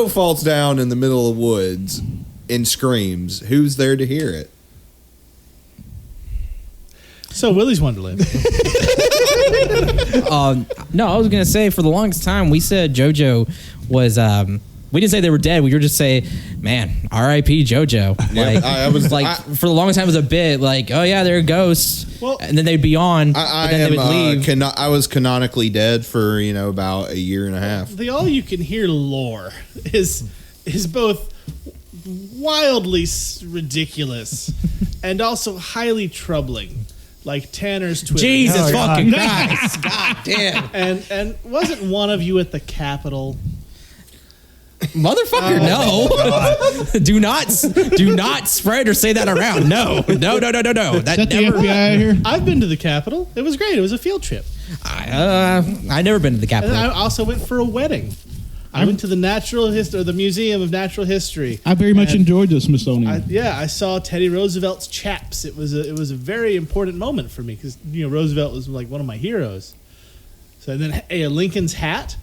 falls down in the middle of the woods and screams, who's there to hear it? So, Willy's Wonderland. No, I was gonna say for the longest time we said JoJo was We didn't say they were dead. We were just saying, man, R.I.P. JoJo. Like, I was like for the longest time, it was a bit like, oh yeah, they're ghosts. Well, and then they'd be on, but then they would leave. I was canonically dead for about a year and a half. The all-you-can-hear lore is both wildly ridiculous and also highly troubling. Like Tanner's Twitter. Jesus fucking Christ. God damn. And wasn't one of you at the Capitol? Motherfucker, no. Do not spread or say that around. No. Is that the FBI here? I've been to the Capitol. It was great. It was a field trip. I never been to the Capitol. And I also went for a wedding. I went to the the Museum of Natural History. I very much enjoyed the Smithsonian. I saw Teddy Roosevelt's chaps. It was a very important moment for me because Roosevelt was like one of my heroes. So then Lincoln's hat,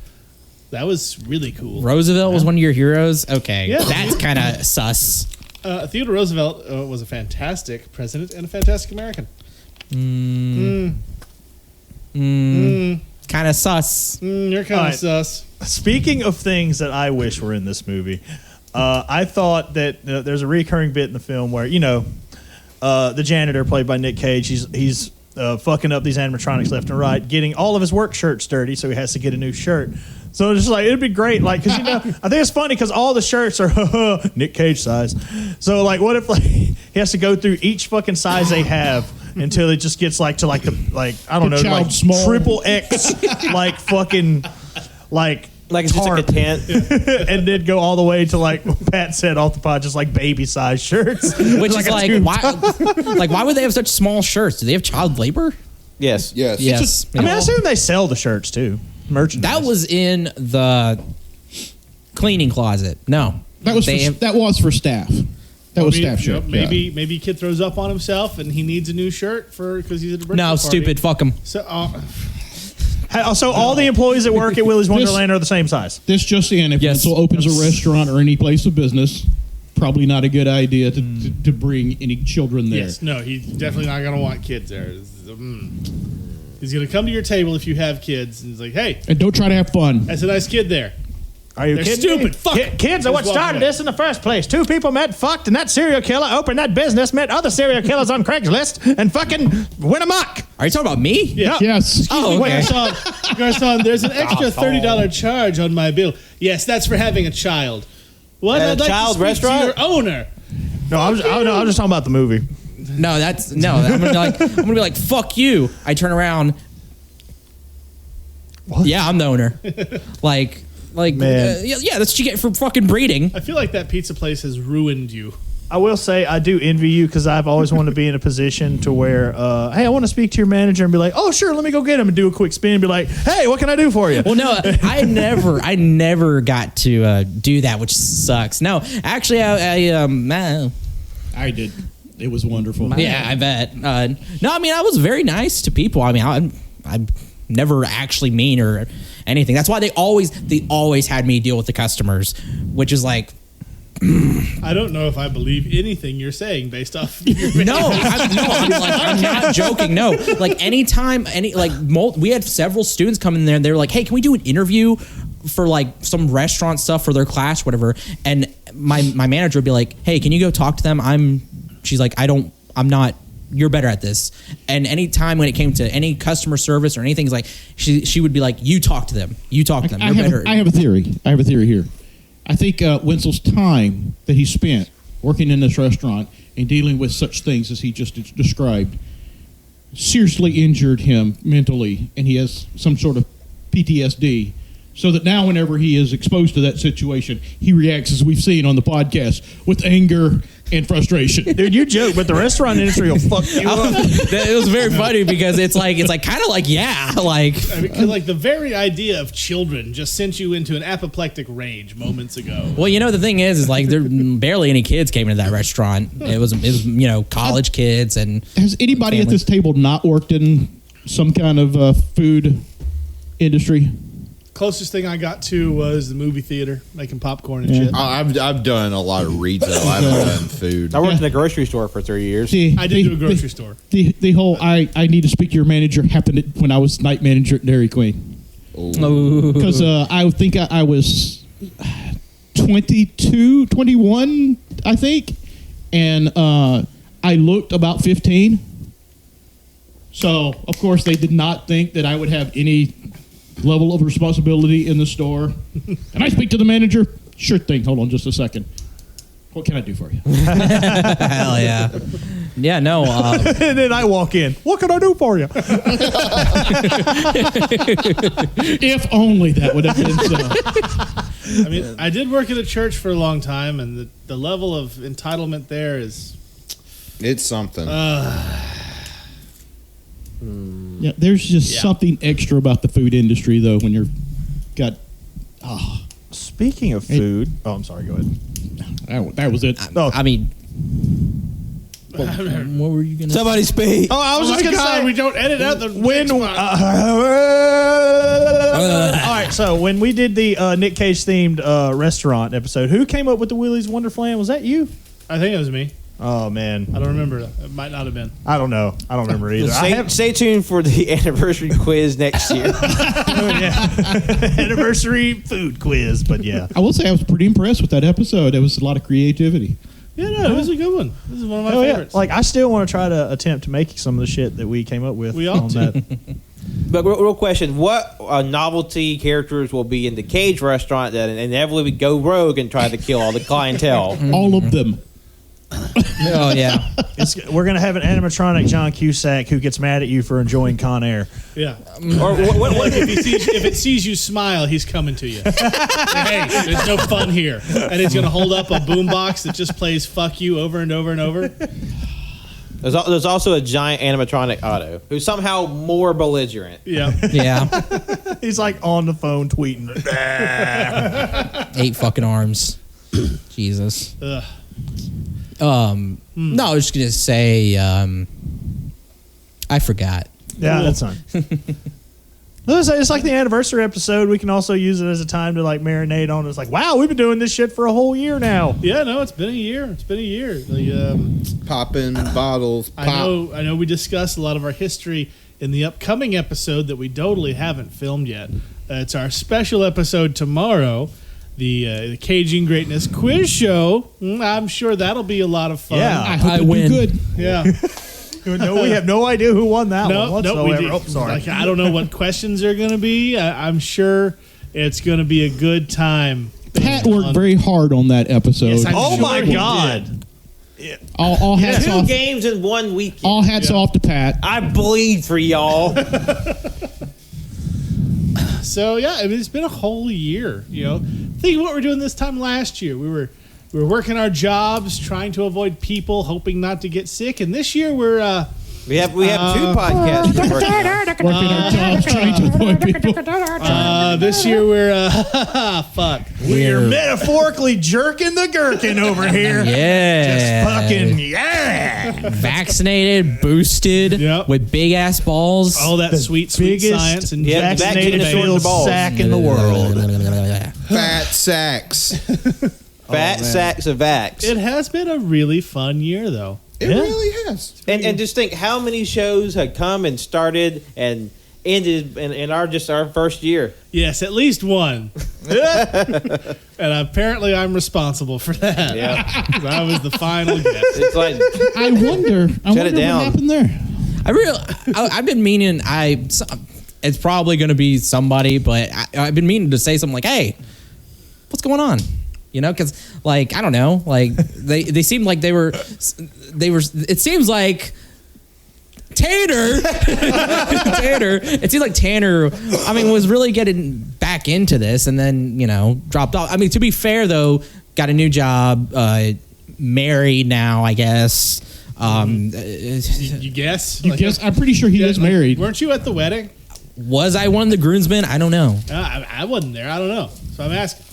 that was really cool. Roosevelt was one of your heroes. Okay, yeah. That's kind of sus. Theodore Roosevelt was a fantastic president and a fantastic American. Kind of sus. You're kind of sus. Speaking of things that I wish were in this movie, I thought that there's a recurring bit in the film where the janitor played by Nick Cage, he's fucking up these animatronics left and right, getting all of his work shirts dirty, so he has to get a new shirt. So it's just like it'd be great, like because I think it's funny because all the shirts are Nick Cage size. So like, what if he has to go through each fucking size they have until it just gets I don't know, like small. triple X, like fucking like it's just like a tent. and then go all the way to like Pat said off the pod, just like baby size shirts. Which is why would they have such small shirts? Do they have child labor? Yes. Yes. I assume they sell the shirts too. Merchandise. That was in the cleaning closet. No, that was for staff. That was staff shirt. Maybe a kid throws up on himself and he needs a new shirt because he's at a birthday no, party. stupid. Fuck him. So all the employees that work at Willy's Wonderland are the same size. This just in: if Wenzel opens a restaurant or any place of business, probably not a good idea to bring any children there. Yes, no, he's definitely not going to want kids there. He's going to come to your table if you have kids, and he's like, "Hey, and don't try to have fun." That's a nice kid there. Are you kidding stupid? Me? Fuck kids are what started this in the first place. Two people met, fucked, and that serial killer opened that business, met other serial killers on Craigslist, and fucking went amok. Are you talking about me? Yeah. Yes. Oh, okay. Garcon, there's an extra $30 charge on my bill. Yes, that's for having a child. What? I'd like child to speak restaurant? to your owner. No, I'm just talking about the movie. No, I'm gonna be like, fuck you. I turn around. What? Yeah, I'm the owner. like, yeah, that's what you get for fucking breeding. I feel like that pizza place has ruined you. I will say I do envy you because I've always wanted to be in a position to where, hey, I want to speak to your manager and be like, oh, sure, let me go get him and do a quick spin and be like, hey, what can I do for you? Well, no, I never got to do that, which sucks. No, actually, I did. It was wonderful. Yeah, I bet. No, I mean, I was very nice to people. I mean, I'm never actually mean or anything. That's why they always had me deal with the customers, which is like, I don't know if I believe anything you're saying based off. I'm not joking. No, like anytime, we had several students come in there and they were like, "Hey, can we do an interview for like some restaurant stuff for their class, whatever?" And my manager would be like, "Hey, can you go talk to them?" She's like, I'm not. You're better at this. And anytime when it came to any customer service or anything, like she would be like, "You talk to them. You talk to them. You're better." I have a theory. here. I think Wenzel's time that he spent working in this restaurant and dealing with such things as he just described seriously injured him mentally, and he has some sort of PTSD. So that now whenever he is exposed to that situation, he reacts, as we've seen on the podcast, with anger and frustration. Dude, you joke, but the restaurant industry will fuck you up. It was very funny because it's kind of like, yeah, like. I mean, like the very idea of children just sent you into an apoplectic rage moments ago. Well, the thing is like there barely any kids came into that restaurant. It was college kids and. Has anybody at this table not worked in some kind of food industry? Closest thing I got to was the movie theater, making popcorn and shit. I've done a lot of retail. I haven't done food. I worked in a grocery store for 3 years. I did do a grocery store. The whole I need to speak to your manager happened when I was night manager at Dairy Queen. Because I think I was 12 22, 21, I think. And I looked about 15. So, of course, they did not think that I would have any level of responsibility in the store. Can I speak to the manager? Sure thing. Hold on just a second. What can I do for you? Hell yeah. Yeah, no. And then I walk in. What can I do for you? If only that would have been so. I mean, I did work at a church for a long time, and the level of entitlement there is... It's something. Yeah, there's just something extra about the food industry, though, when you're got... Speaking of food... Oh, I'm sorry. Go ahead. That was it. I mean... What were you going to say? Somebody speak. Oh, I was just going to say... we don't edit out the... all right, so when we did the Nick Cage-themed restaurant episode, who came up with the Willy's Wonderland? Was that you? I think it was me. Oh, man. I don't remember. It might not have been. I don't know. I don't remember either. Stay tuned for the anniversary quiz next year. Anniversary food quiz, but yeah. I will say I was pretty impressed with that episode. There was a lot of creativity. Yeah, no, it was a good one. This is one of my favorites. Like, I still want to try to attempt to make some of the shit that we came up with. We ought to. That. But real question: what novelty characters will be in the Cage restaurant that inevitably would go rogue and try to kill all the clientele? All of them. Oh, yeah. We're going to have an animatronic John Cusack who gets mad at you for enjoying Con Air. Yeah. Or what If it sees you smile, he's coming to you. Hey, there's no fun here. And he's going to hold up a boombox that just plays "fuck you" over and over and over. There's also a giant animatronic Otto who's somehow more belligerent. Yeah. Yeah. He's like on the phone tweeting. 8 fucking arms. Jesus. Ugh. No, I was just gonna say, I forgot. Yeah, that's fine. It's like the anniversary episode. We can also use it as a time to like marinate on. It's like, wow, we've been doing this shit for a whole year now. Yeah, no, it's been a year. It's been a year. Popping bottles. Pop. I know we discussed a lot of our history in the upcoming episode that we totally haven't filmed yet. It's our special episode tomorrow. The Caging Greatness quiz show. I'm sure that'll be a lot of fun. Yeah, I hope I it'll be win. good. Yeah. No, we have no idea who won that one No, whatsoever. we did. Oh, sorry. Like, I don't know what questions are going to be. I'm sure it's going to be a good time. Pat worked very hard on that episode. Yes, I'm Oh sure my he God. did. all hats 2 off. games in 1 weekend. All hats off to Pat. I bleed for y'all. So yeah, I mean, it's been a whole year. You know, think of what we're doing this time last year. We were working our jobs, trying to avoid people, hoping not to get sick. And this year we're we have 2 podcasts we're working on. Working our jobs, trying to avoid people. this year we're fuck. We're metaphorically jerking the gherkin over here. Yeah. Just fucking yeah. Vaccinated, boosted, Yep. with big ass balls. All that sweet biggest science and Yeah, vaccinated vaccinated feels balls. sack in the world. Fat sacks. Fat sacks of vax. It has been a really fun year, though. It really has. And just think how many shows had come and started and ended in our first year. Yes, at least one. And apparently I'm responsible for that. Yeah. I was the final guest. It's like I wonder it down. what happened there. I've been meaning, it's probably going to be somebody, but I've been meaning to say something like, hey, what's going on? You know, because, like, I don't know, like, they seemed like they were, it seems like Tanner, it seemed like Tanner, I mean, was really getting back into this and then, you know, dropped off. I mean, to be fair, though, got a new job, married now, I guess. You guess? You guess? I'm pretty sure he is married. Weren't you at the wedding? Was I one of the groomsmen? I don't know. I wasn't there. I don't know. So I'm asking.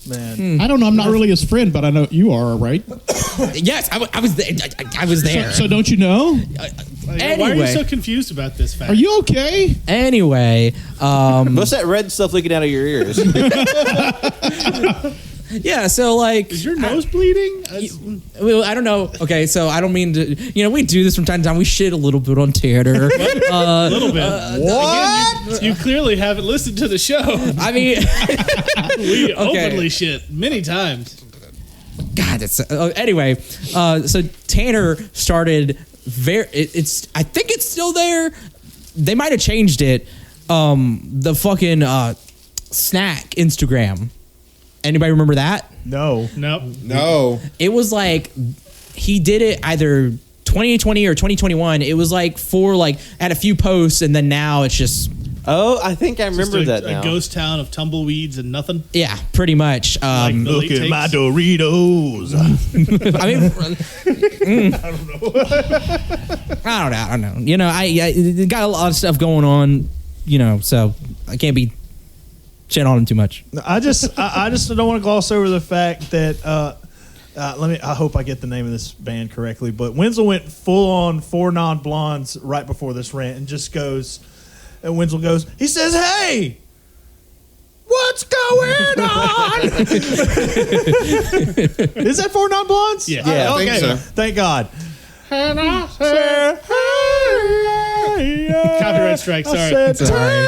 Man. I don't know. I'm not really his friend, but I know you are, right? Yes, I was there. I was there. So don't you know? Why are you so confused about this fact? Are you okay? Anyway, what's that red stuff leaking out of your ears? Yeah, so like, Is your nose bleeding? well, I don't know. Okay, so I don't mean to. We do this from time to time. We shit a little bit on Tanner. A little bit. What? You clearly haven't listened to the show. I mean, we openly shit many times. God, it's anyway. So Tanner started It's. I think it's still there. They might have changed it. The fucking snack Instagram. Anybody remember that? No. Nope. No. It was like he did it either 2020 or 2021. It was like had a few posts, and then now it's just. Oh, I think I remember that now. A ghost town of tumbleweeds and nothing. Yeah, pretty much. Look at my Doritos. I mean, I don't know. I got a lot of stuff going on. So I can't be shit on him too much. I just don't want to gloss over the fact that I hope I get the name of this band correctly, but Wenzel went full on 4 non-blondes right before this rant and just goes, and Wenzel goes, he says, "Hey, what's going on?" Is that 4 non-blondes? Yeah. Yeah, I think Okay. so. Thank God. And I said, Copyright strike, sorry. It's all right.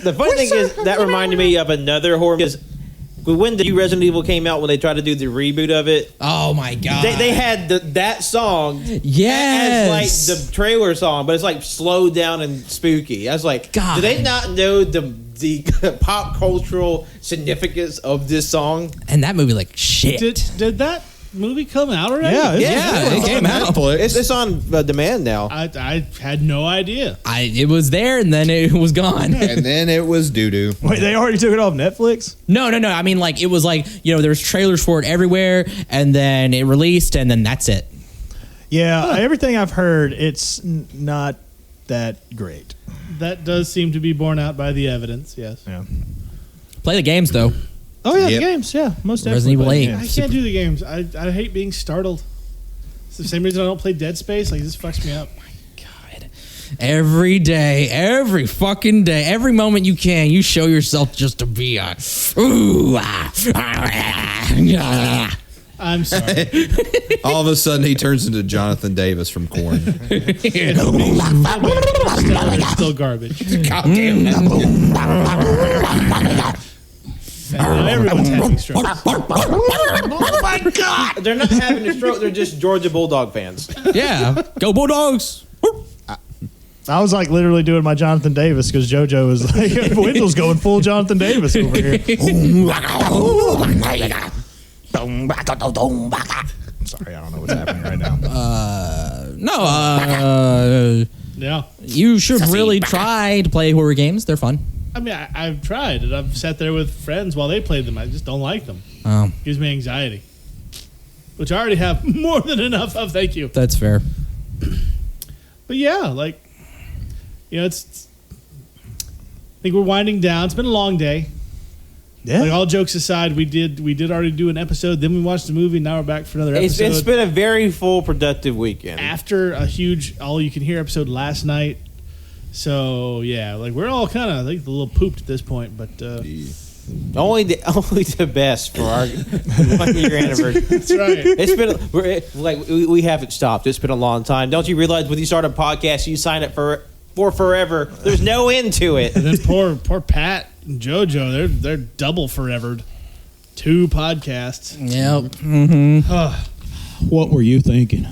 The funny thing is that reminded me of another horror because when the new Resident Evil came out, when they tried to do the reboot of it, Oh my god! they had that song Yes. as like the trailer song, but it's like slowed down and spooky. I was like, God. do they not know the pop cultural significance of this song? And that movie, like shit. Did that movie come out already? Yeah, Yeah, it came out. It's on demand now. I had no idea. It was there and then it was gone. And then it was doo-doo. Wait, they already took it off Netflix? No. I mean, like it was like there's trailers for it everywhere, and then it released, and then that's it. Yeah, everything I've heard, it's not that great. That does seem to be borne out by the evidence, yes. Yeah. Play the games though. Oh yeah, Yep. the games. Yeah, most definitely. Resident Evil play 8. the I games. can't do the games. I hate being startled. It's the same reason I don't play Dead Space. Like, this fucks me up. God. Every day, every fucking day, every moment you can, you show yourself just to be a I'm sorry. All of a sudden, he turns into Jonathan Davis from Korn. It's still garbage. Now everyone's having strokes. Oh my God! They're not having a stroke. They're just Georgia Bulldog fans. Yeah, go Bulldogs. I was like literally doing my Jonathan Davis because JoJo was like, Wenzel's going full Jonathan Davis over here. Sorry, I don't know what's happening right now. Yeah. You should really try to play horror games. They're fun. I mean, I've tried and I've sat there with friends while they played them. I just don't like them. Oh, Gives me anxiety, which I already have more than enough of. Thank you. that's fair. But yeah, like, it's I think we're winding down. It's been a long day. Yeah. Like, all jokes aside, we did already do an episode. Then we watched the movie. Now we're back for another episode. It's been a very full, productive weekend. After a huge all-you-can-hear episode last night. So, yeah, like, we're all kind of, like, a little pooped at this point, but... Only the best for our 1 year anniversary. That's right. It's been we haven't stopped. It's been a long time. Don't you realize when you start a podcast, you sign up for forever. There's no end to it. And then poor Pat and JoJo, they're double forevered. 2 podcasts. Yep. What were you thinking?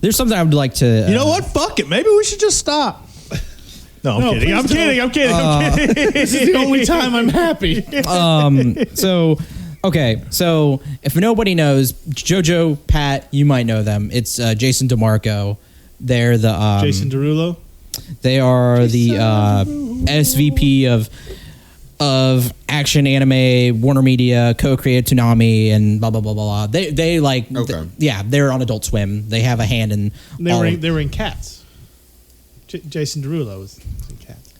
There's something I would like to. You know what? Fuck it. Maybe we should just stop. No, I'm kidding. I'm kidding. I'm kidding. This is the only time I'm happy. So if nobody knows, JoJo, Pat, you might know them. It's Jason DeMarco. They're the Jason Derulo. They are the SVP of action anime, Warner Media, co-created Toonami, and blah blah blah blah. They like Okay. they're on Adult Swim. They have a hand in. They were in Cats. Jason Derulo was in Cats.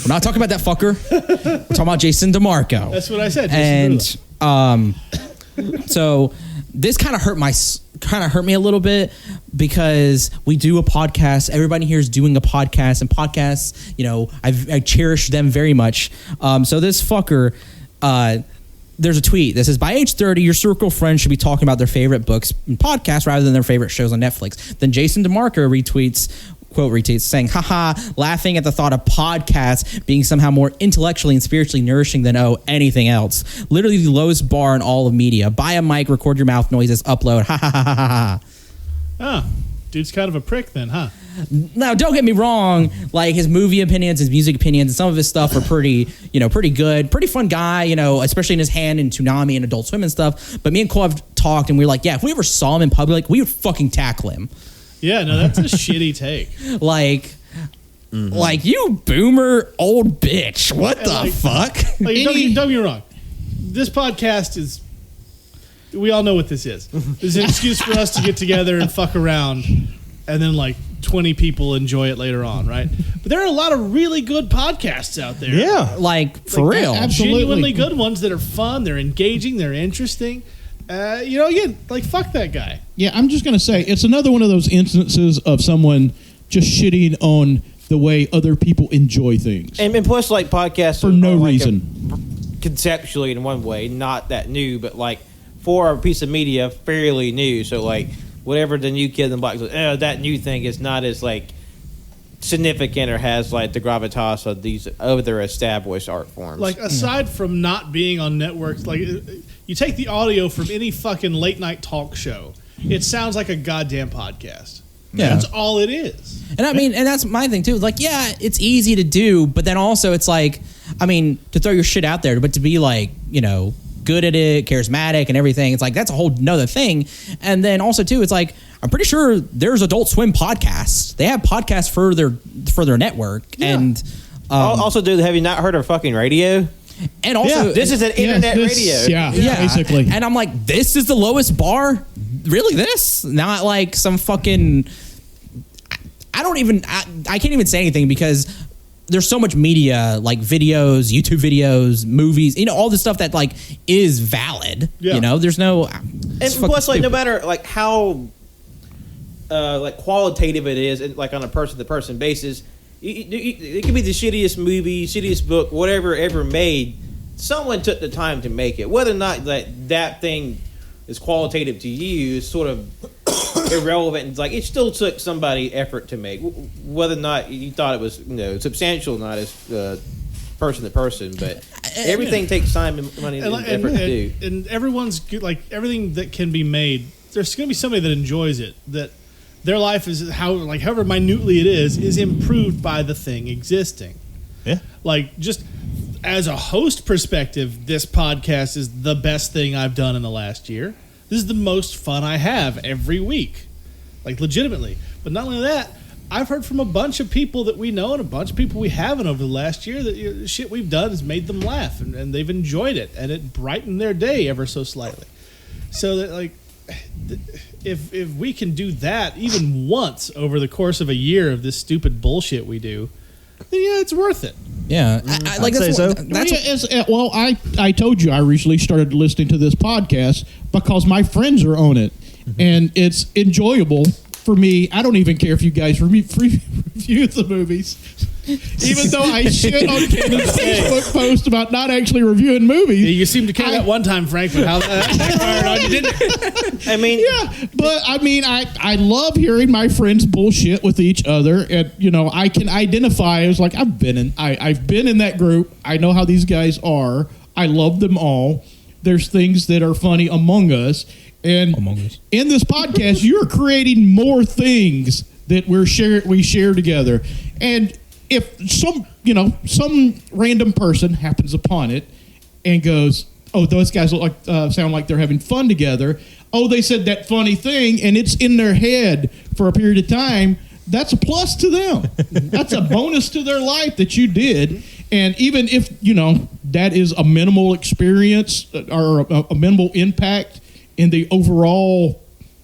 We're not talking about that fucker. We're talking about Jason DeMarco. That's what I said. Jason And Derulo. so this kind of hurt my kind of hurt me a little bit because we do a podcast. Everybody here is doing a podcast, and podcasts, you know, I cherish them very much. So this fucker, there's a tweet that says, by age 30, your circle of friends should be talking about their favorite books and podcasts rather than their favorite shows on Netflix. Then Jason DeMarco retweets saying, haha, laughing at the thought of podcasts being somehow more intellectually and spiritually nourishing than anything else. Literally the lowest bar in all of media. Buy a mic, record your mouth noises, upload. Ha ha ha ha ha. Oh, dude's kind of a prick then, huh? Now, don't get me wrong. Like, his movie opinions, his music opinions, and some of his stuff are pretty good. Pretty fun guy, you know, especially in his hand in Toonami and Adult Swim and stuff. But me and Cole have talked, and we were like, yeah, if we ever saw him in public, we would fucking tackle him. Yeah, no, that's a shitty take. Like, you boomer old bitch. What the fuck? Like, don't get me wrong. This podcast is... We all know what this is. This is an excuse for us to get together and fuck around, and then, like, 20 people enjoy it later on, right? But there are a lot of really good podcasts out there. Yeah. Like, for real. Absolutely. Genuinely good ones that are fun, they're engaging, they're interesting. You know, again, like, fuck that guy. Yeah, I'm just going to say, it's another one of those instances of someone just shitting on the way other people enjoy things. And plus, like, podcasts for no are like reason. Conceptually, in one way, not that new, but, like, for a piece of media, fairly new. So, like, whatever the new kid in the block says, that new thing is not as, like, significant or has, like, the gravitas of these other established art forms. Like, aside from not being on networks, like, you take the audio from any fucking late night talk show, it sounds like a goddamn podcast. Yeah. That's all it is. And I mean, and that's my thing too. Like, yeah, it's easy to do, but then also it's like, I mean, to throw your shit out there, but to be like, you know, good at it, charismatic and everything, it's like, that's a whole nother thing. And then also too, it's like, I'm pretty sure there's Adult Swim podcasts. They have podcasts for their network. Yeah. And also, dude, have you not heard of fucking radio? And also, this is an internet radio. Yeah, basically. And I'm like, this is the lowest bar? Really, this? Not like some fucking... I can't even say anything because there's so much media, like videos, YouTube videos, movies, you know, all the stuff that, like, is valid. Yeah. You know, there's no... And plus, like, no matter, like, how, like, qualitative it is, and, like, on a person-to-person basis... It could be the shittiest movie, shittiest book, whatever ever made. Someone took the time to make it. Whether or not that thing is qualitative to you is sort of irrelevant. It's like it still took somebody effort to make. Whether or not you thought it was, you know, substantial, not as person to person, but everything takks time and money and effort to do. And everyone's good, like everything that can be made. There's going to be somebody that enjoys it. That. Their life is however minutely it is improved by the thing existing. Yeah. Like, just as a host perspective, this podcast is the best thing I've done in the last year. This is the most fun I have every week. Like, legitimately. But not only that, I've heard from a bunch of people that we know and a bunch of people we haven't over the last year that the shit we've done has made them laugh and they've enjoyed it and it brightened their day ever so slightly. So that, like... If we can do that even once over the course of a year of this stupid bullshit we do, then yeah, it's worth it. Yeah, I like that's so. Well, I told you I recently started listening to this podcast because my friends are on it, and it's enjoyable for me. I don't even care if you guys review the movies. Even though I shit on Kevin's Facebook post about not actually reviewing movies. Yeah, you seem to care that one time, Frank, but how that backfired on you, didn't it? I mean... Yeah, but I mean, I love hearing my friends bullshit with each other, and, you know, I can identify as like, I've been in that group. I know how these guys are. I love them all. There's things that are funny among us. And in this podcast, you're creating more things that we share together. And if some random person happens upon it and goes, "Oh, those guys look like sound like they're having fun together." Oh, they said that funny thing, and it's in their head for a period of time. That's a plus to them. That's a bonus to their life that you did. And even if that is a minimal experience or a minimal impact in the overall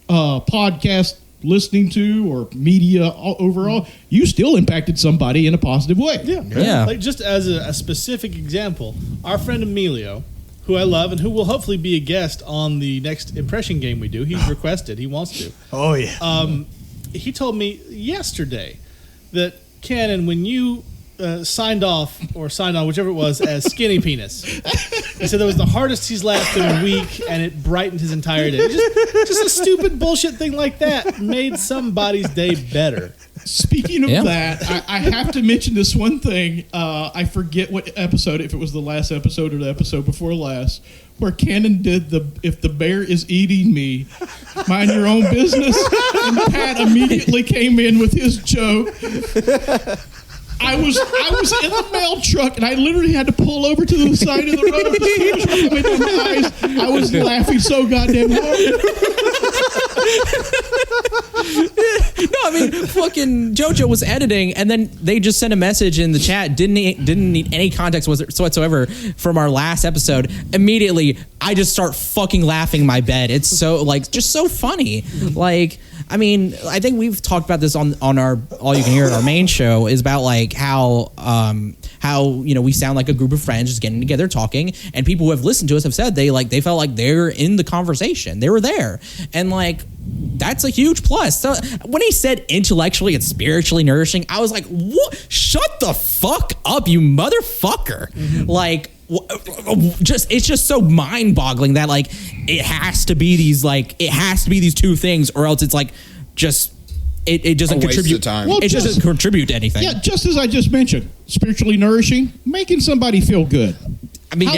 podcast listening to or media overall, you still impacted somebody in a positive way. Yeah. Like, just as a specific example, our friend Emilio, who I love and who will hopefully be a guest on the next impression game we do. He's requested. He wants to. Oh, yeah. He told me yesterday that, Cannon, when you signed off or signed on, whichever it was, as Skinny Penis, he said that was the hardest he's laughed in a week, and it brightened his entire day. Just a stupid bullshit thing like that made somebody's day better. Speaking of that, I have to mention this one thing. I forget what episode, if it was the last episode or the episode before last, where Cannon did if the bear is eating me, mind your own business. And Pat immediately came in with his joke. I was in the mail truck, and I literally had to pull over to the side of the road. I was laughing so goddamn hard. No, I mean, fucking JoJo was editing, and then they just sent a message in the chat. Didn't need any context whatsoever from our last episode. Immediately, I just start fucking laughing in my bed. It's so just so funny. Like, I mean, I think we've talked about this on our All You Can Hear, our main show, is about how we sound like a group of friends just getting together talking, and people who have listened to us have said they felt like they're in the conversation, they were there, and that's a huge plus. So when he said intellectually and spiritually nourishing, I was like, what? Shut the fuck up, you motherfucker. It's just so mind-boggling that it has to be these two things, or else it's it doesn't contribute. It doesn't contribute to anything. Yeah, just as I just mentioned, spiritually nourishing, making somebody feel good. I mean,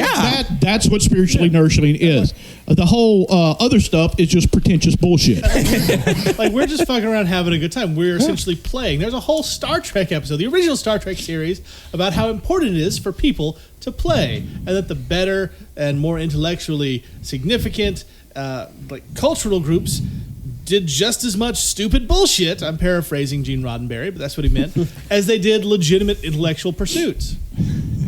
that's what spiritually nourishing is. The whole other stuff is just pretentious bullshit. We're just fucking around having a good time. We're essentially playing. There's a whole Star Trek episode, the original Star Trek series, about how important it is for people to play, and that the better and more intellectually significant cultural groups did just as much stupid bullshit, I'm paraphrasing Gene Roddenberry, but that's what he meant, as they did legitimate intellectual pursuits.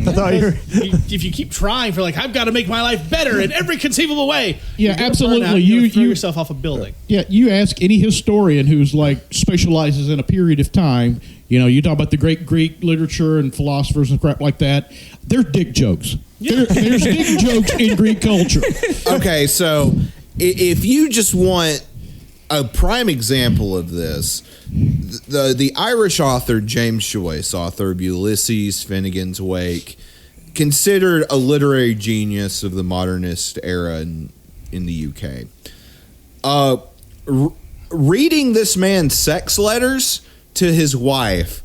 If you keep trying for I've got to make my life better in every conceivable way, absolutely. You throw yourself off a building. Yeah, you ask any historian who's specializes in a period of time. You talk about the great Greek literature and philosophers and crap like that. There's dick jokes. Yeah. There's dick jokes in Greek culture. Okay, so if you just want a prime example of this, the Irish author James Joyce, author of Ulysses, Finnegan's Wake, considered a literary genius of the modernist era in the UK. Reading this man's sex letters to his wife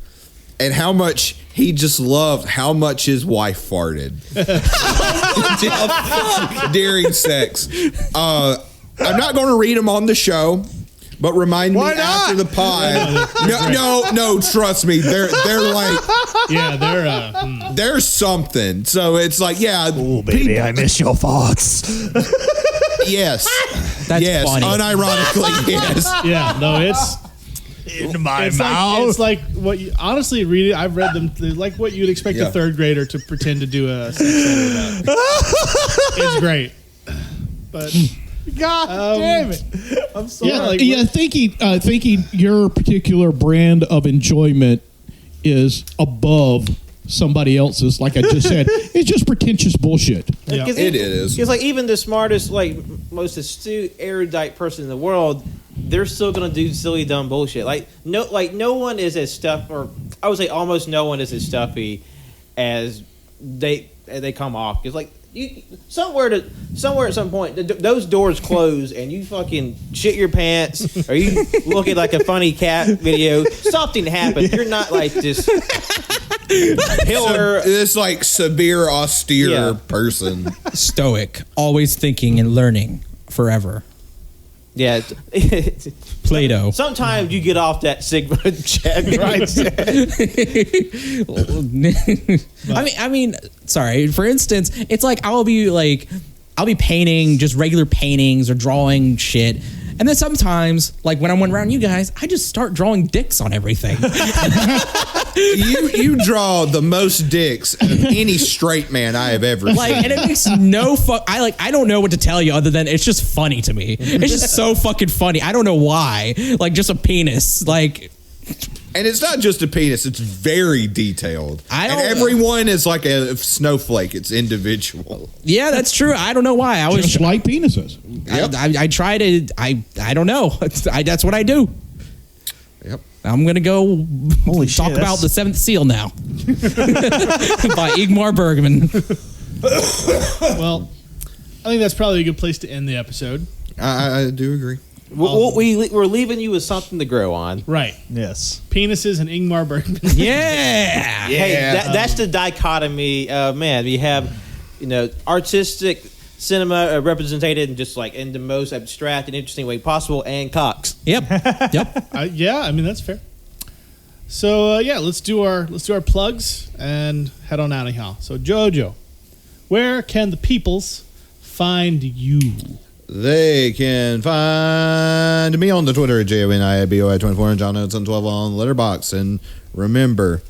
and how much he just loved how much his wife farted during sex. I'm not going to read them on the show, but remind me after the pod. No, trust me. They're there's something. So it's oh baby, I miss your farts. Yes, that's funny. Unironically, yes. Yeah, no, it's in my mouth. It's what you honestly read it. I've read them. They're like what you'd expect a third grader to pretend to do a sex letter about. It's great, but. God damn it! I'm sorry. Thinking your particular brand of enjoyment is above somebody else's, like I just said, it's just pretentious bullshit. Yeah. It is. Because even the smartest, most astute, erudite person in the world, they're still gonna do silly, dumb bullshit. No one is as stuffy, or I would say almost no one is as stuffy as they come off. It's somewhere at some point those doors close and you fucking shit your pants or you look at a funny cat video, something happens. You're not this pillar, this severe austere person, stoic, always thinking and learning forever. Yeah, Plato. Sometimes you get off that Sigma check, right? I mean, sorry. For instance, it's I'll be painting just regular paintings or drawing shit, and then sometimes, when I'm around you guys, I just start drawing dicks on everything. You draw the most dicks of any straight man I have ever seen. And it makes no I don't know what to tell you other than it's just funny to me. It's just so fucking funny. I don't know why. Just a penis. And it's not just a penis; it's very detailed. And everyone is like a snowflake; it's individual. Yeah, that's true. I don't know why. I was Just like penises. Yep. I try to. I don't know. That's what I do. Yep. I'm gonna go Holy talk shit, about that's- The Seventh Seal now by Ingmar Bergman. Well, I think that's probably a good place to end the episode. I do agree. We're leaving you with something to grow on. Right. Yes. Penises and Ingmar Bergman. Yeah. Hey, that's the dichotomy. Man, we have, artistic cinema represented in just like in the most abstract and interesting way possible, and cocks. Yep. Yeah, I mean that's fair. So let's do our plugs and head on out of here. So Jojo, where can the peoples find you? They can find me on the Twitter at JONIABOI24 and John Oates 12 on Letterboxd. And remember,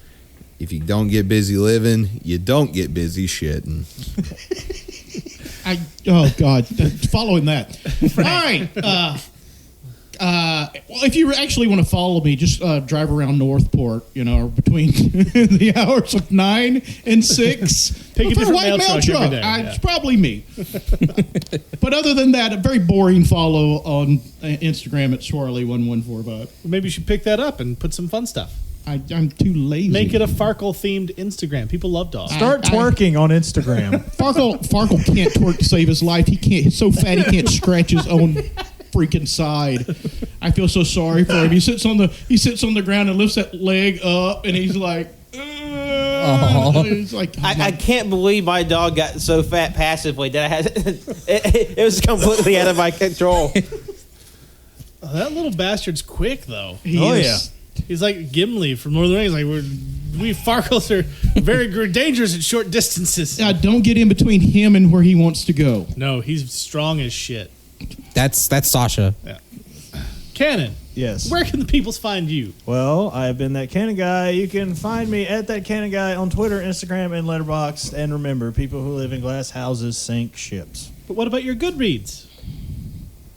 if you don't get busy living, you don't get busy shitting. Oh God! Following that. All right. Well, if you actually want to follow me, just drive around Northport. Or between the hours of 9 and 6. Pick a With different white mail truck every day, It's probably me. But other than that, a very boring follow on Instagram at Swirly1145. Maybe you should pick that up and put some fun stuff. I'm too lazy. Make it a Farkle themed Instagram. People love dogs. Start twerking on Instagram. Farkle can't twerk to save his life. He's so fat he can't scratch his own freaking side. I feel so sorry for him. He sits on the ground and lifts that leg up, and he's like, he's like, I can't believe my dog got so fat passively that it was completely out of my control. Oh, that little bastard's quick though. He is. He's like Gimli from Lord of the Rings. Like we Farkles are very dangerous at short distances. Don't get in between him and where he wants to go. No, he's strong as shit. That's Sasha. Yeah. Cannon. Yes. Where can the peoples find you? Well, I have been That Cannon Guy. You can find me at That Cannon Guy on Twitter, Instagram, and Letterboxd. And remember, people who live in glass houses sink ships. But what about your Goodreads?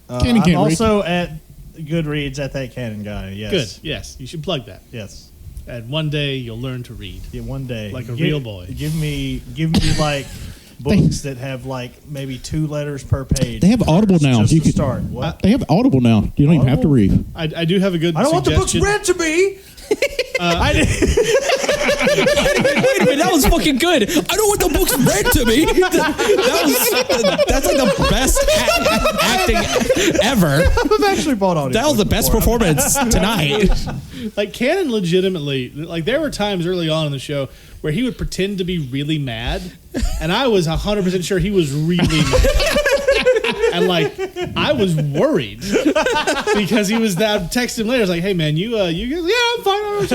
Cannon I'm can't also at Goodreads at That Cannon Guy. Yes. Good. Yes, you should plug that. Yes. And one day you'll learn to read. Yeah, one day. Like a real boy. Give me like books that have like maybe 2 letters per page. They have Audible now. Just You to could start. What? They have Audible now. You don't even have to read. I do have a good I don't want the books suggestion. read to me. I did. Wait a minute, that was fucking good. I don't want the books read to me. That's like the best acting ever. I've actually bought audio. That was the best performance tonight. Like Cannon legitimately, like there were times early on in the show where he would pretend to be really mad, and I was 100% sure he was really mad. And like I was worried because he was that texted him later. I was like, "Hey man, you yeah, I'm fine."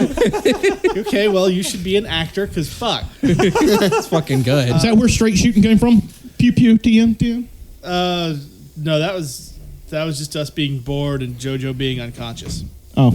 Okay, well you should be an actor because fuck. It's fucking good. Is that where straight shooting came from? Pew pew TM. No, that was just us being bored and JoJo being unconscious. Oh,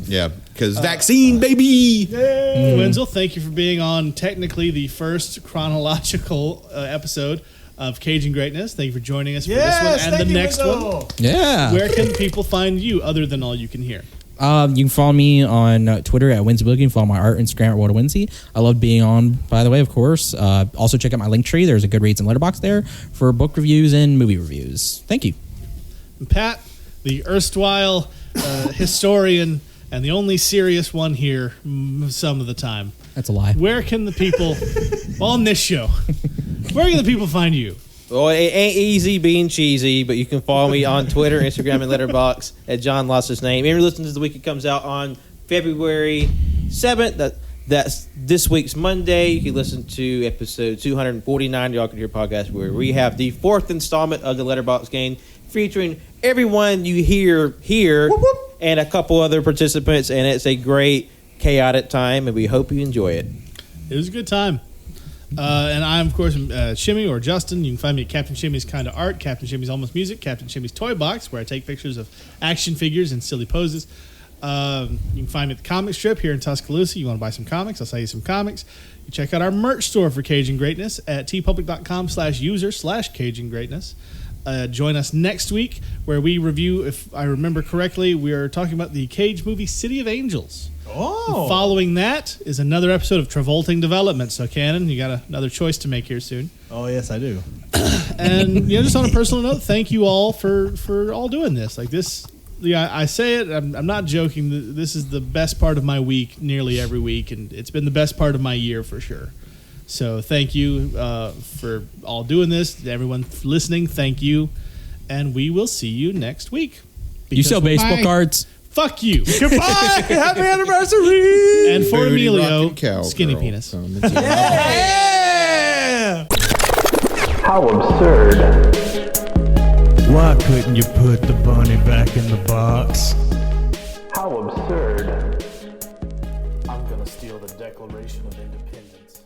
Yeah, because vaccine, baby. Wenzel, thank you for being on technically the first chronological episode of Cajun Greatness. Thank you for joining us for this one and the next one. Yeah. Where can people find you other than all you can hear? You can follow me on Twitter at Winsy Boogie. You can follow my art Instagram at WhatAWinsy. I love being on, by the way, of course. Also check out my link tree. There's a Goodreads and Letterboxd there for book reviews and movie reviews. Thank you. And Pat, the erstwhile historian and the only serious one here some of the time. That's a lie. Where can the people on this show? Where can the people find you? Well, it ain't easy being cheesy, but you can follow me on Twitter, Instagram, and Letterboxd at John Lost His Name. And you're listening to The Week It comes out on February 7th. That's this week's Monday. You can listen to episode 249, Y'all Can Hear podcast, where we have the 4th installment of the Letterboxd game featuring everyone you hear here and a couple other participants. And it's a great, chaotic time, and we hope you enjoy it. It was a good time. And I'm, of course, Shimmy or Justin. You can find me at Captain Shimmy's Kinda Art, Captain Shimmy's Almost Music, Captain Shimmy's Toy Box, where I take pictures of action figures and silly poses. You can find me at the comic strip here in Tuscaloosa. You want to buy some comics, I'll sell you some comics. You check out our merch store for Cajun Greatness at tpublic.com/user/Cajun Greatness. Join us next week where we review, if I remember correctly, we are talking about the Cage movie City of Angels. Oh. Following that is another episode of Travolting Development. So, Cannon, you got another choice to make here soon. Oh, yes, I do. And just on a personal note, thank you all for all doing this. Like this, I say it. I'm not joking. This is the best part of my week, nearly every week, and it's been the best part of my year for sure. So, thank you for all doing this. Everyone listening, thank you, and we will see you next week. You sell baseball cards? Fuck you. Goodbye. Happy anniversary. And for Booty Emilio, rockin' cowgirl. skinny penis. Yeah. How absurd. Why couldn't you put the bunny back in the box? How absurd. I'm gonna steal the Declaration of Independence.